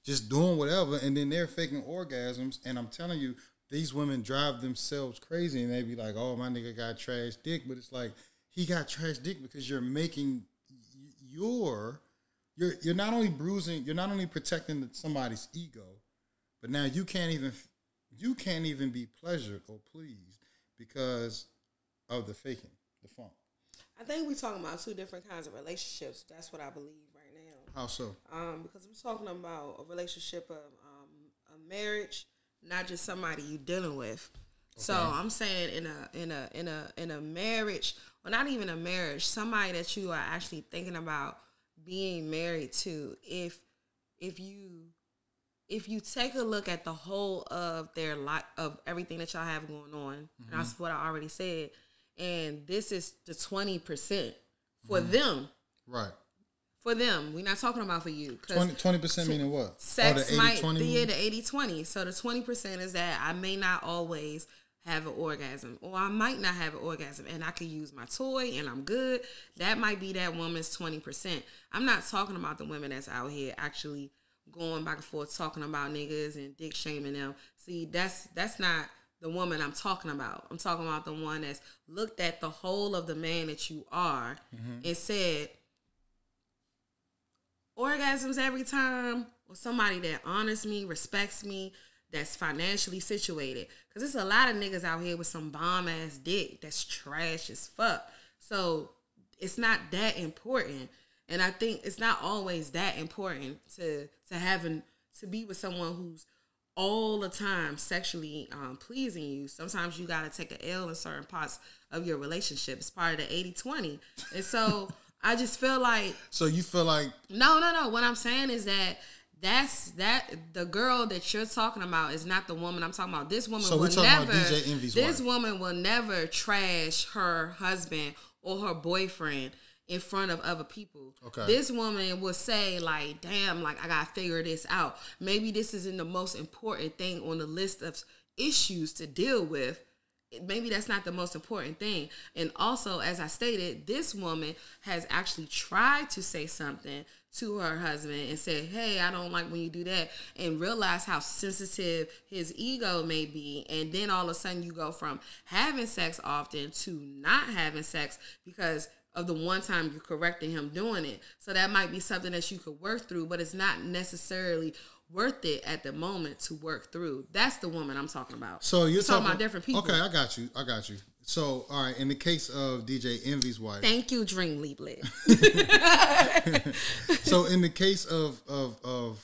just doing whatever, and then they're faking orgasms. And I'm telling you, these women drive themselves crazy, and they be like, "Oh, my nigga got trash dick," but it's like he got trash dick because you're making you're not only bruising, you're not only protecting somebody's ego, but now you can't even be pleasured or pleased because of the faking, the funk. I think we're talking about two different kinds of relationships. That's what I believe right now. How so? Because I'm talking about a relationship of a marriage, not just somebody you dealing with. Okay. So I'm saying in a marriage, or not even a marriage, somebody that you are actually thinking about being married to. If you if you take a look at the whole of their life, of everything that y'all have going on, and that's what I already said, and this is the 20% for them. Right. For them. We're not talking about for you. 20% meaning what? Sex the 80-20 the 80-20. So the 20% is that I may not always have an orgasm, or I might not have an orgasm, and I could use my toy and I'm good. That might be that woman's 20%. I'm not talking about the women that's out here actually going back and forth talking about niggas and dick shaming them. See, that's not the woman I'm talking about. I'm talking about the one that's looked at the whole of the man that you are and said, orgasms every time, or somebody that honors me, respects me, that's financially situated. Because there's a lot of niggas out here with some bomb-ass dick that's trash as fuck. So it's not that important. And I think it's not always that important to be with someone who's all the time sexually pleasing you. Sometimes you got to take an L in certain parts of your relationship. It's part of the 80-20. And so I just feel like... So you feel like... No. What I'm saying is that the girl that you're talking about is not the woman I'm talking about. This woman so will we're talking never... about DJ Envy's this wife. woman will never trash her husband or her boyfriend in front of other people. Okay. This woman will say, like, damn, like, I gotta figure this out. Maybe this isn't the most important thing on the list of issues to deal with. Maybe that's not the most important thing. And also, as I stated, this woman has actually tried to say something to her husband and said, hey, I don't like when you do that, and realize how sensitive his ego may be. And then all of a sudden you go from having sex often to not having sex because of the one time you're correcting him doing it. So that might be something that you could work through, but it's not necessarily worth it at the moment to work through. That's the woman I'm talking about. So you're talking about different people. Okay, I got you. So, all right, in the case of DJ Envy's wife. Thank you, Dream Leaplet. So in the case of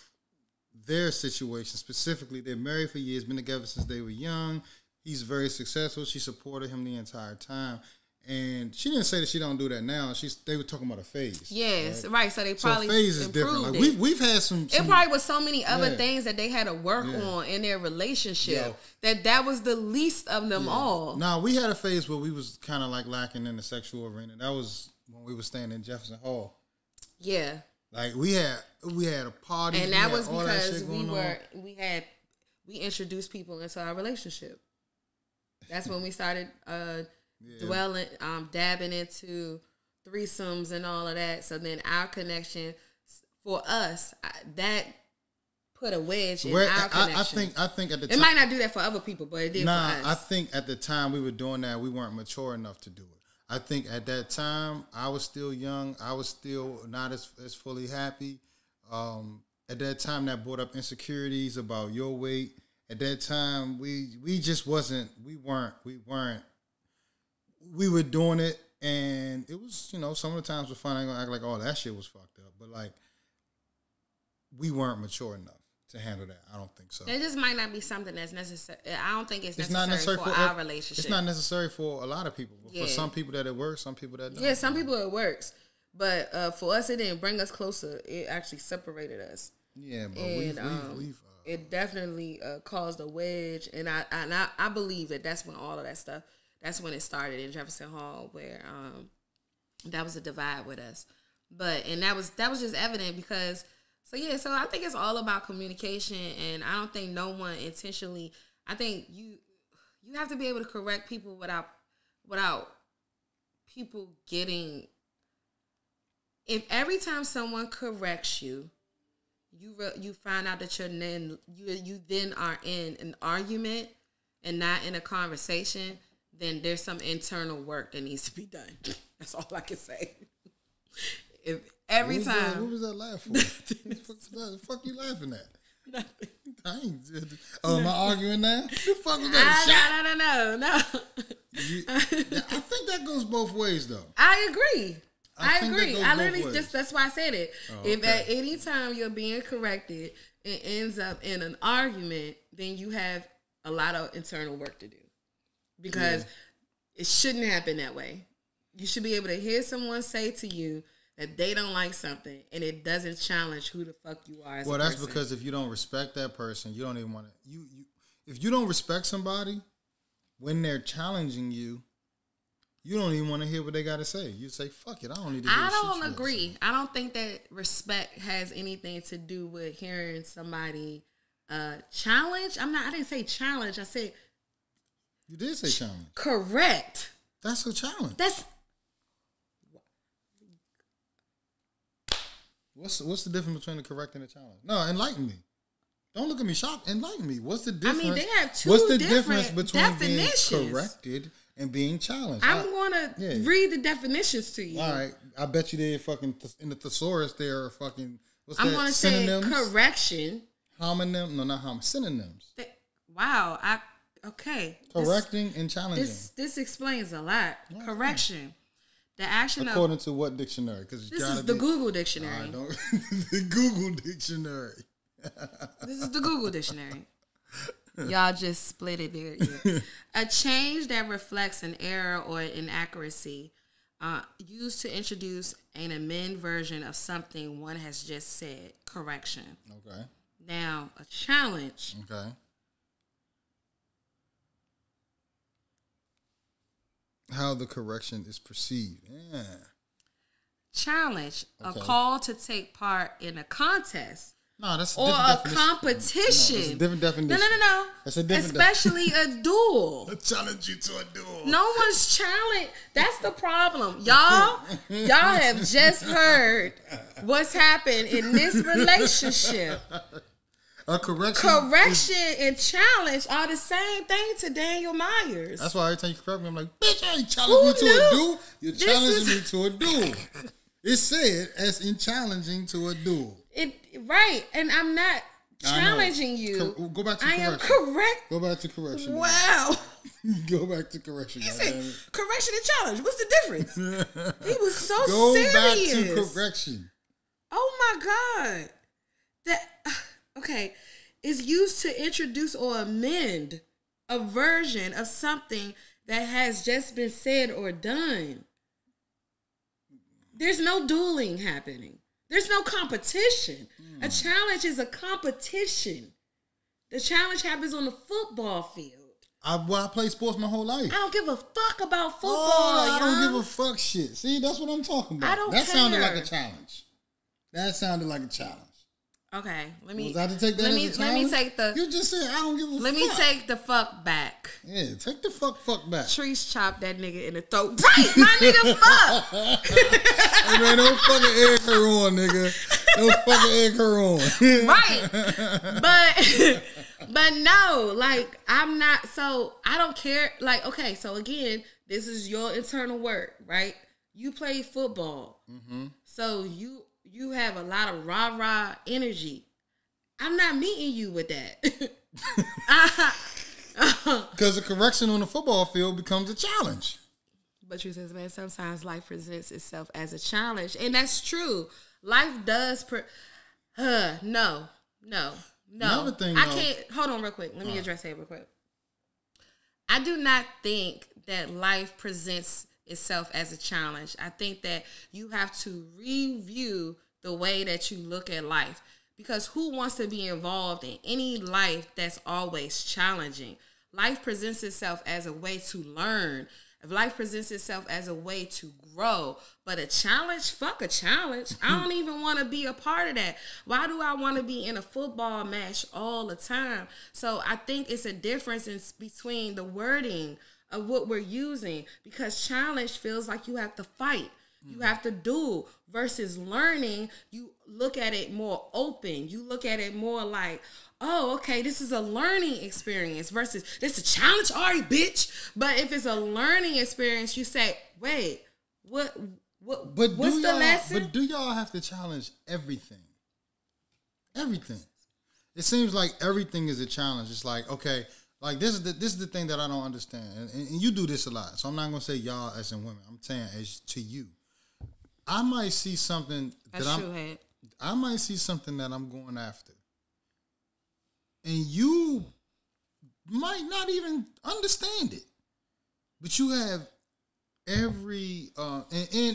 their situation, specifically, they're married for years, been together since they were young. He's very successful. She supported him the entire time. And she didn't say that she don't do that now. They were talking about a phase. Yes, right. So they probably phase is different. Like we've had some. It probably was so many other things that they had to work on in their relationship that was the least of them all. Now we had a phase where we was kind of like lacking in the sexual arena. That was when we were staying in Jefferson Hall. Yeah. Like we had a party, and that was because we introduced people into our relationship. That's when we started. Dwelling, dabbing into threesomes and all of that. So then our connection, for us, that put a wedge in our connection. I think at the time, it might not do that for other people, but it did for us. I think at the time we were doing that, we weren't mature enough to do it. I think at that time, I was still young. I was still not as fully happy. At that time, that brought up insecurities about your weight. At that time, we just wasn't. We weren't. We were doing it, and it was, some of the times we're finally gonna act like, oh, that shit was fucked up. But like, we weren't mature enough to handle that. I don't think so. It just might not be something that's necessary. I don't think it's necessary for our relationship. It's not necessary for a lot of people. For some people that it works, some people that don't. Yeah, some people it works. But for us, it didn't bring us closer. It actually separated us. Yeah, but we've it definitely caused a wedge. And I believe that's when all of that stuff, that's when it started in Jefferson Hall, where that was a divide with us. And that was just evident because, so I think it's all about communication, and I don't think no one intentionally, I think you have to be able to correct people without people getting, if every time someone corrects you, you find out that you then are in an argument and not in a conversation, then there's some internal work that needs to be done. That's all I can say. If every time, what was that laugh for? The fuck you laughing at? Nothing. I ain't. Am I arguing now? The fuck was that? No. I think that goes both ways, though. I agree. I agree. I literally that's why I said it. Oh, if at any time you're being corrected, it ends up in an argument, then you have a lot of internal work to do. Because it shouldn't happen that way. You should be able to hear someone say to you that they don't like something and it doesn't challenge who the fuck you are as a person. Well, that's because if you don't respect that person, you don't even want to. If you don't respect somebody when they're challenging you, you don't even want to hear what they got to say. You say, "Fuck it, I don't need to." I don't agree. I don't think that respect has anything to do with hearing somebody challenge. I didn't say challenge. I said you did say challenge. Correct. That's a challenge. What's the difference between the correct and the challenge? No, enlighten me. Don't look at me shocked. Enlighten me. What's the difference? I mean, they have two What's the different difference between definitions. being corrected and being challenged? I'm going to read the definitions to you. All right. I bet you they're fucking, in the thesaurus, there are fucking, what's I'm that? going to say Synonyms? correction. Homonym? No, not homonym. Synonyms. Wow. Okay. Correcting and challenging. This explains a lot. Yeah. Correction. The action according to what dictionary? Because this is the Google dictionary. The Google dictionary. This is the Google dictionary. Y'all just split it there. A change that reflects an error or inaccuracy used to introduce an amend version of something one has just said. Correction. Okay. Now, a challenge. Okay. How the correction is perceived. Yeah. Challenge. Okay. A call to take part in a contest. No, that's a or different a competition. No, that's a different definition. No. That's a different especially a duel. I challenge you to a duel. No one's challenged. That's the problem. Y'all have just heard what's happened in this relationship. A correction and challenge are the same thing to Daniel Myers. That's why every time you correct me, I'm like, bitch, I ain't challenging you to a duel. You're challenging me to a duel. It's said as in challenging to a duel. Right, and I'm not challenging you. Go back to correction. I am correct. Go back to correction. Wow. Go back to correction. You said correction and challenge. What's the difference? He was so serious. Go back to correction. Oh my God. Okay, is used to introduce or amend a version of something that has just been said or done. There's no dueling happening. There's no competition. A challenge is a competition. The challenge happens on the football field. I played sports my whole life. I don't give a fuck about football. I don't give a fuck shit. See, that's what I'm talking about. I don't care. Sounded like a challenge. That sounded like a challenge. Okay, let me. Was I to take that as a challenge? Let me take the. You just said I don't give a fuck. Let me take the fuck back. Yeah, take the fuck back. Trees chopped that nigga in the throat. Right, my nigga, fuck. Hey man, don't fucking egg her on, nigga. Don't fucking egg her on. Right, but no, like I'm not. So I don't care. Like okay, so again, this is your internal work, right? You play football, so you have a lot of rah-rah energy. I'm not meeting you with that. Because the correction on the football field becomes a challenge. But you says, man, sometimes life presents itself as a challenge. And that's true. Life does... No. Another thing, I can't... Hold on real quick. Let me address that real quick. I do not think that life presents itself as a challenge. I think that you have to review the way that you look at life, because who wants to be involved in any life that's always challenging? Life presents itself as a way to learn. If life presents itself as a way to grow, but a challenge, fuck a challenge. I don't even want to be a part of that. Why do I want to be in a football match all the time? So I think it's a difference between the wording of what we're using, because challenge feels like you have to fight. You have to do versus learning. You look at it more open. You look at it more like, oh, okay, this is a learning experience versus this is a challenge. All right, bitch. But if it's a learning experience, you say, wait, what's the lesson? But do y'all have to challenge everything? Everything. It seems like everything is a challenge. It's like, okay, like this is the thing that I don't understand. And you do this a lot. So I'm not going to say y'all as in women. I'm saying as to you. I might see something I might see something that I'm going after. And you might not even understand it. But you have every and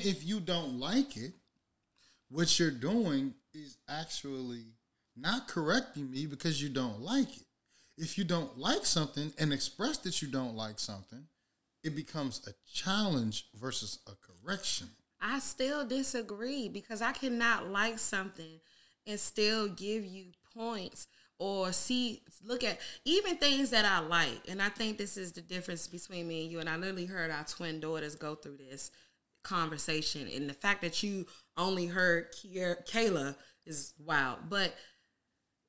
if you don't like it, what you're doing is actually not correcting me because you don't like it. If you don't like something and express that you don't like something, it becomes a challenge versus a correction. I still disagree because I cannot like something and still give you points or look at even things that I like. And I think this is the difference between me and you. And I literally heard our twin daughters go through this conversation. And the fact that you only heard Kayla is wild. But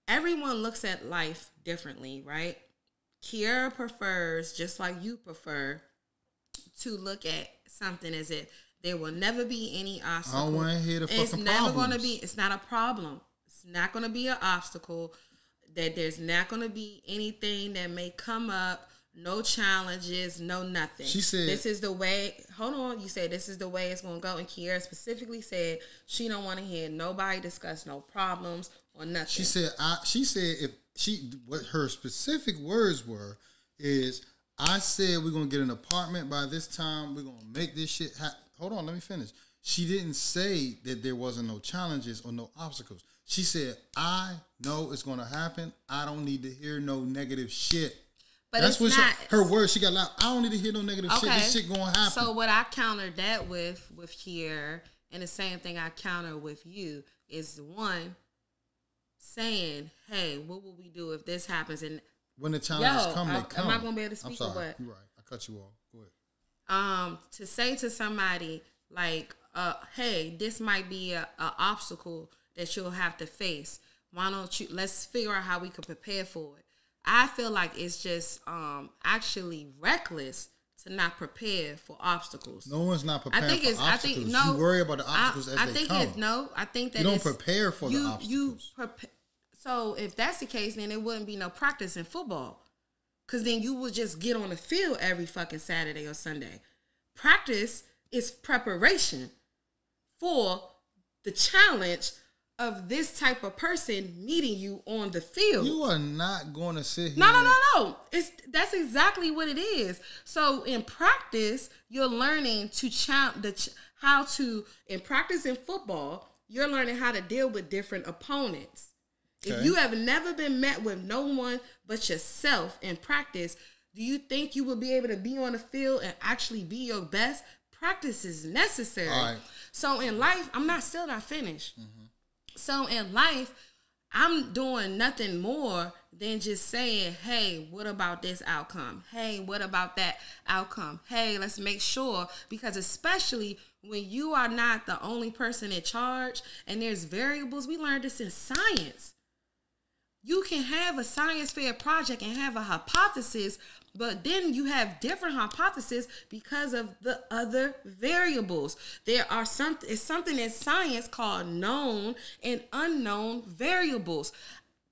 everyone looks at life differently, right? Kiera prefers, just like you prefer, to look at something as if there will never be any obstacle. I don't want to hear the fucking It's never going to problems. be. It's not a problem. It's not going to be an obstacle. That there's not going to be anything that may come up. No challenges. No nothing. She said, "This is the way." Hold on. You said this is the way it's going to go, and Kiera specifically said she don't want to hear nobody discuss no problems or nothing. She said, what her specific words were is, I said we're going to get an apartment by this time. We're going to make this shit happen. Hold on, let me finish. She didn't say that there wasn't no challenges or no obstacles. She said, I know it's going to happen. I don't need to hear no negative shit. But That's it's what not, her words. She got loud. I don't need to hear no negative shit. This shit going to happen. So what I countered that with Kiera, and the same thing I counter with you, is one, saying, hey, what will we do if this happens? And when the challenges come, they come. Am I going to be able to speak? I'm sorry. Or what? You're right. I cut you off. Go ahead. To say to somebody like, hey, this might be a obstacle that you'll have to face. Why don't you, let's figure out how we can prepare for it. I feel like it's just actually reckless to not prepare for obstacles. No one's not prepared for obstacles. I think, no, you worry about the obstacles as they come. I think that you don't prepare for the obstacles. So if that's the case, then there wouldn't be no practice in football. Because then you would just get on the field every fucking Saturday or Sunday. Practice is preparation for the challenge of this type of person meeting you on the field. You are not going to sit here. No. That's exactly what it is. So in practice, you're learning to how to, in practice in football, you're learning how to deal with different opponents. Okay. If you have never been met with no one but yourself in practice, do you think you will be able to be on the field and actually be your best? Practice is necessary. All right. So in life, I'm still not finished. Mm-hmm. So in life, I'm doing nothing more than just saying, hey, what about this outcome? Hey, what about that outcome? Hey, let's make sure, because especially when you are not the only person in charge and there's variables, we learned this in science. You can have a science fair project and have a hypothesis, but then you have different hypotheses because of the other variables. It's something in science called known and unknown variables.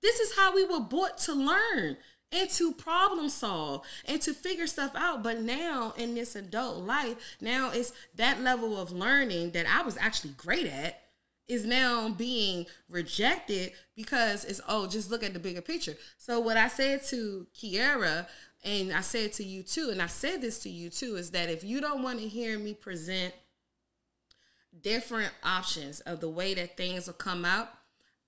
This is how we were brought to learn and to problem solve and to figure stuff out. But now in this adult life, now it's that level of learning that I was actually great at is now being rejected because it's, just look at the bigger picture. So what I said to Kiera, and I said to you too, and I said this to you too, is that if you don't want to hear me present different options of the way that things will come out,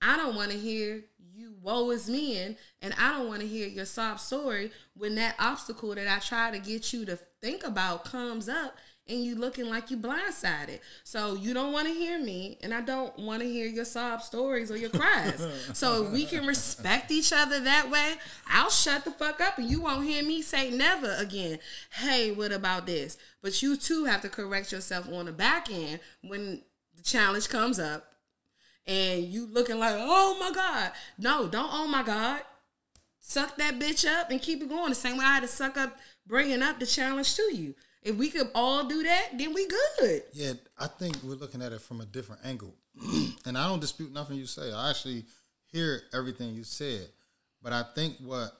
I don't want to hear you woe is me and I don't want to hear your sob story when that obstacle that I try to get you to think about comes up and you looking like you blindsided. So you don't want to hear me, and I don't want to hear your sob stories or your cries. So if we can respect each other that way, I'll shut the fuck up and you won't hear me say never again. Hey, what about this? But you too have to correct yourself on the back end when the challenge comes up and you looking like, oh my God. No, don't oh my God. Suck that bitch up and keep it going. The same way I had to suck up bringing up the challenge to you. If we could all do that, then we good. Yeah, I think we're looking at it from a different angle. And I don't dispute nothing you say. I actually hear everything you said. But I think what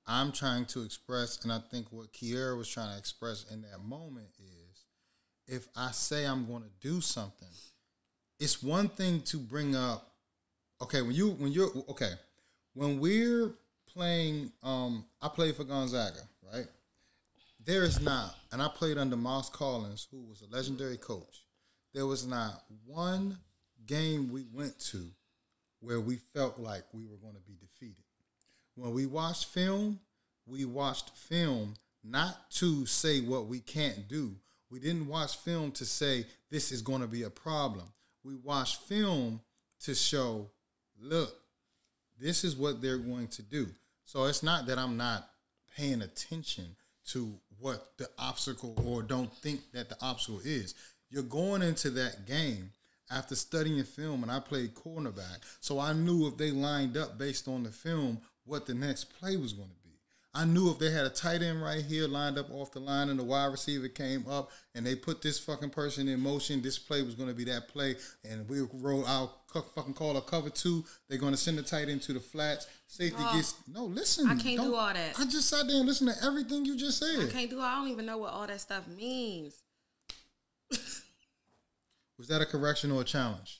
I'm trying to express, and I think what Kiera was trying to express in that moment is, if I say I'm going to do something, it's one thing to bring up, when we're playing, I played for Gonzaga, right? There is not, and I played under Moss Collins, who was a legendary coach. There was not one game we went to where we felt like we were going to be defeated. When we watched film not to say what we can't do. We didn't watch film to say this is going to be a problem. We watched film to show, look, this is what they're going to do. So it's not that I'm not paying attention to what the obstacle or don't think that the obstacle is. You're going into that game after studying film, and I played cornerback, so I knew if they lined up based on the film what the next play was going to be. I knew if they had a tight end right here lined up off the line and the wide receiver came up and they put this fucking person in motion, this play was going to be that play, and we roll out, fucking call a cover 2. They're going to send the tight end to the flats. Safety gets, no, listen. I can't do all that. I just sat there and listened to everything you just said. I can't do I don't even know what all that stuff means. Was that a correction or a challenge?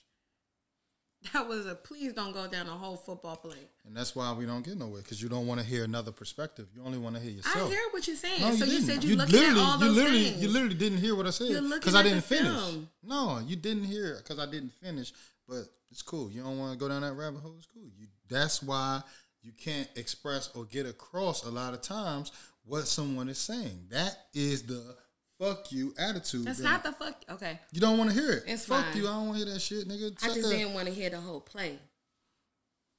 That was a please don't go down a whole football play. And that's why we don't get nowhere, because you don't want to hear another perspective. You only want to hear yourself. I hear what you're saying. No, so you didn't. said you looking at all those things. You literally didn't hear what I said because I didn't finish. Film. No, you didn't hear it because I didn't finish. But it's cool. You don't want to go down that rabbit hole. It's cool. That's why you can't express or get across a lot of times what someone is saying. That is the fuck you attitude. That's not the fuck. Okay. You don't want to hear it. It's fuck fine. you. I don't want to hear that shit, nigga. I just didn't want to hear the whole play.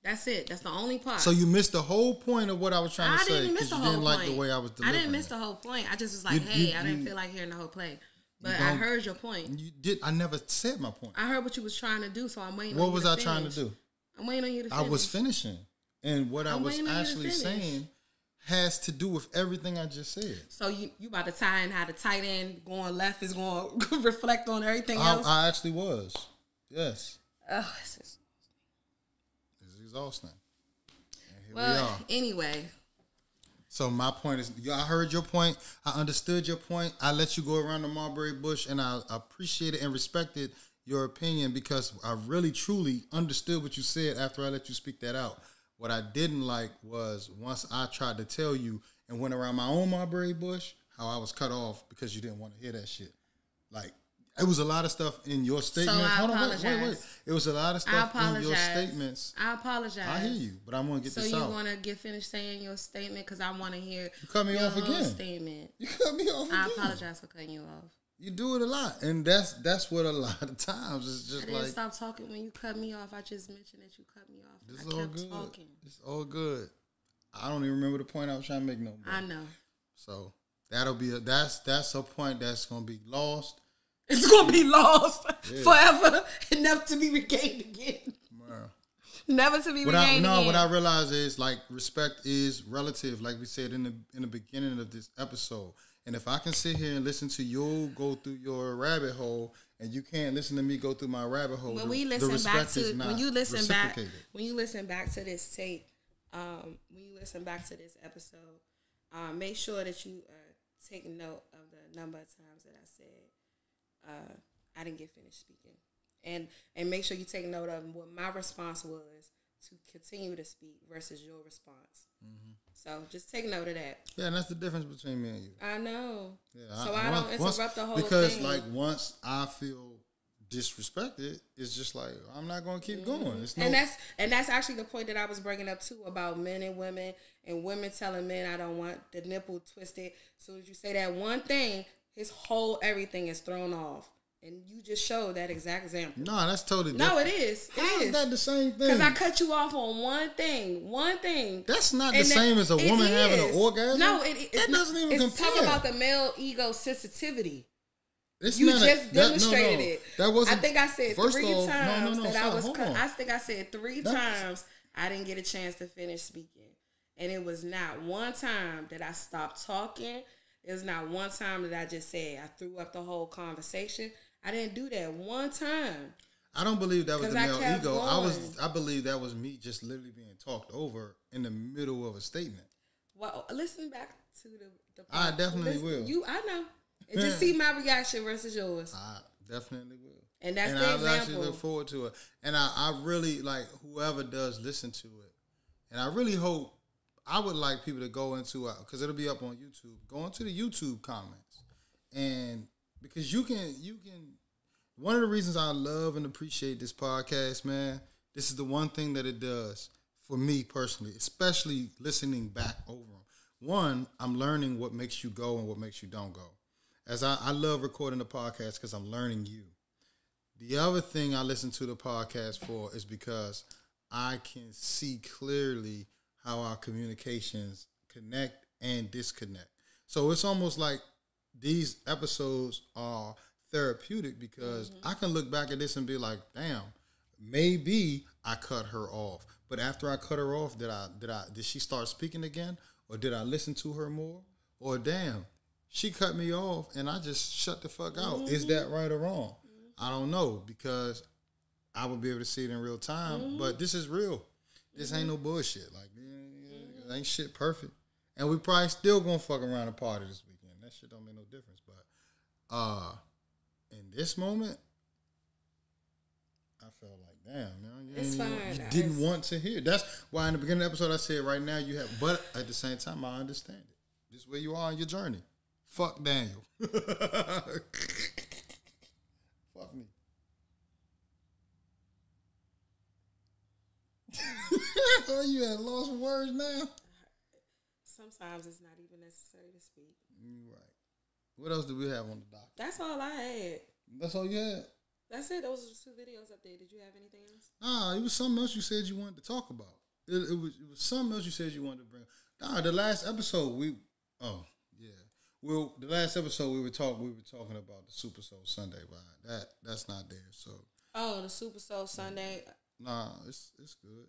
That's it. That's the only part. So you missed the whole point of what I was trying to say. I didn't miss the whole you didn't point. like the way I was delivering. I didn't miss the whole point. I just was like, I didn't feel like hearing the whole play. But I heard your point. You did. I never said my point. I heard what you was trying to do, so I'm waiting What on you was to I finish. trying to do? I'm waiting on you to finish. I was finishing. And what I I'm was waiting on you to actually finish. saying has to do with everything I just said. So you about to tie in how the tight end going left is going to reflect on everything else? I actually was. Yes. It's exhausting. And here we well, are. anyway. So my point is, I heard your point. I understood your point. I let you go around the mulberry bush, and I appreciated and respected your opinion because I really, truly understood what you said after I let you speak that out. What I didn't like was once I tried to tell you and went around my own mulberry bush, how I was cut off because you didn't want to hear that shit. Like, it was a lot of stuff in your statements. So I Hold on, apologize. wait. It was a lot of stuff in your statements. I apologize. I hear you, but I want to get this out. So you want to get finished saying your statement because I want to hear you cut me your off whole again. statement. You cut me off again. I apologize for cutting you off. You do it a lot, and that's what a lot of times it's just I didn't like. Stop talking when you cut me off. I just mentioned that you cut me off. It's I all kept good. talking. It's all good. I don't even remember the point I was trying to make no more. I know. So that'll be that's a point that's gonna be lost. It's gonna be lost forever, enough to be regained again. Wow. Never to be regained again. What I realize is like respect is relative, like we said in the beginning of this episode. And if I can sit here and listen to you go through your rabbit hole, and you can't listen to me go through my rabbit hole, When you listen back to this tape, when you listen back to this episode, make sure that you take note of the number of times that I said I didn't get finished speaking, and make sure you take note of what my response was to continue to speak versus your response. Mm-hmm. So just take note of that. Yeah, and that's the difference between me and you. I know. Yeah, so I don't interrupt the whole because thing. like once I feel disrespected, it's just like I'm not going to keep going. It's and that's actually the point that I was bringing up too about men and women telling men I don't want the nipple twisted. So as you say that one thing, his whole everything is thrown off. And you just showed that exact example. No, that's totally different. No, it is. How is that the same thing? Because I cut you off on one thing. That's not the same as a woman having an orgasm. No, that doesn't even compare. It's talking about the male ego sensitivity. It's you just demonstrated it. That wasn't. I think I said three times that I was. I think I said three times I didn't get a chance to finish speaking, and it was not one time that I stopped talking. It was not one time that I just said I threw up the whole conversation. I didn't do that one time. I don't believe that was the male ego. Going. I believe that was me just literally being talked over in the middle of a statement. Well, listen back to the I definitely will. I know. And just see my reaction versus yours. I definitely will. And that's the example. I actually look forward to it. And I really like whoever does listen to it. And I really hope, I would like people to go into, because it'll be up on YouTube, go into the YouTube comments. And because you can one of the reasons I love and appreciate this podcast, man, this is the one thing that it does for me personally, especially listening back over them. One, I'm learning what makes you go and what makes you don't go. As I love recording the podcast because I'm learning you. The other thing I listen to the podcast for is because I can see clearly how our communications connect and disconnect. So it's almost like these episodes are therapeutic because I can look back at this and be like, damn, maybe I cut her off. But after I cut her off, did she start speaking again? Or did I listen to her more? Or damn, she cut me off and I just shut the fuck out. Is that right or wrong? I don't know, because I will be able to see it in real time. But this is real. This ain't no bullshit. Like, ain't shit perfect. And we probably still gonna fuck around and party this weekend. That shit don't make no difference. But in this moment, I felt like, damn, man, you didn't want to hear. That's why in the beginning of the episode I said, right now you have, but at the same time I understand it. This is where you are on your journey. Fuck Daniel. Fuck me. Oh, you at lost for words now? Sometimes it's not even necessary to speak. Right. What else do we have on the dock? That's all I had. That's all you had? That's it. Those are the 2 videos up there. Did you have anything else? Nah, it was something else you said you wanted to talk about. It was something else you said you wanted to bring. Nah, the last episode the last episode we were talking about the Super Soul Sunday vibe. That's not there. So the Super Soul Sunday. Nah, it's good.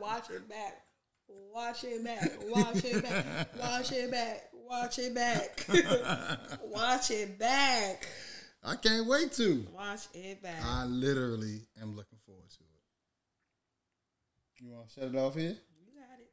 Watch it back. Watch it back. Watch it back. Watch it back. Watch it back. Watch it back. I can't wait to watch it back. I literally am looking forward to it. You want to shut it off here? You got it.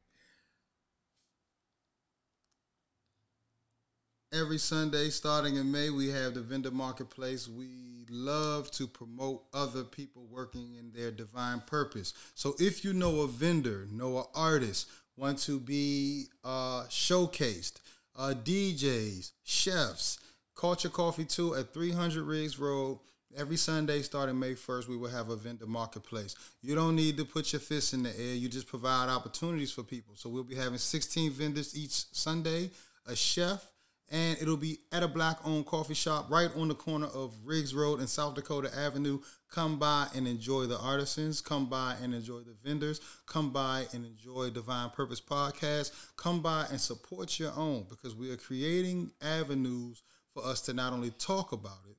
Every Sunday starting in May, we have the vendor marketplace. We love to promote other people working in their divine purpose. So if you know a vendor, know an artist, want to be showcased, DJs, chefs, Culture Coffee 2 at 300 Riggs Road. Every Sunday starting May 1st, we will have a vendor marketplace. You don't need to put your fists in the air. You just provide opportunities for people. So we'll be having 16 vendors each Sunday, a chef, and it'll be at a Black-owned coffee shop right on the corner of Riggs Road and South Dakota Avenue. Come by and enjoy the artisans. Come by and enjoy the vendors. Come by and enjoy Divine Purpose Podcast. Come by and support your own, because we are creating avenues for us to not only talk about it,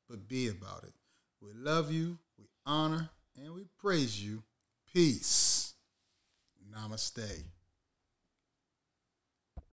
but be about it. We love you, we honor, and we praise you. Peace. Namaste.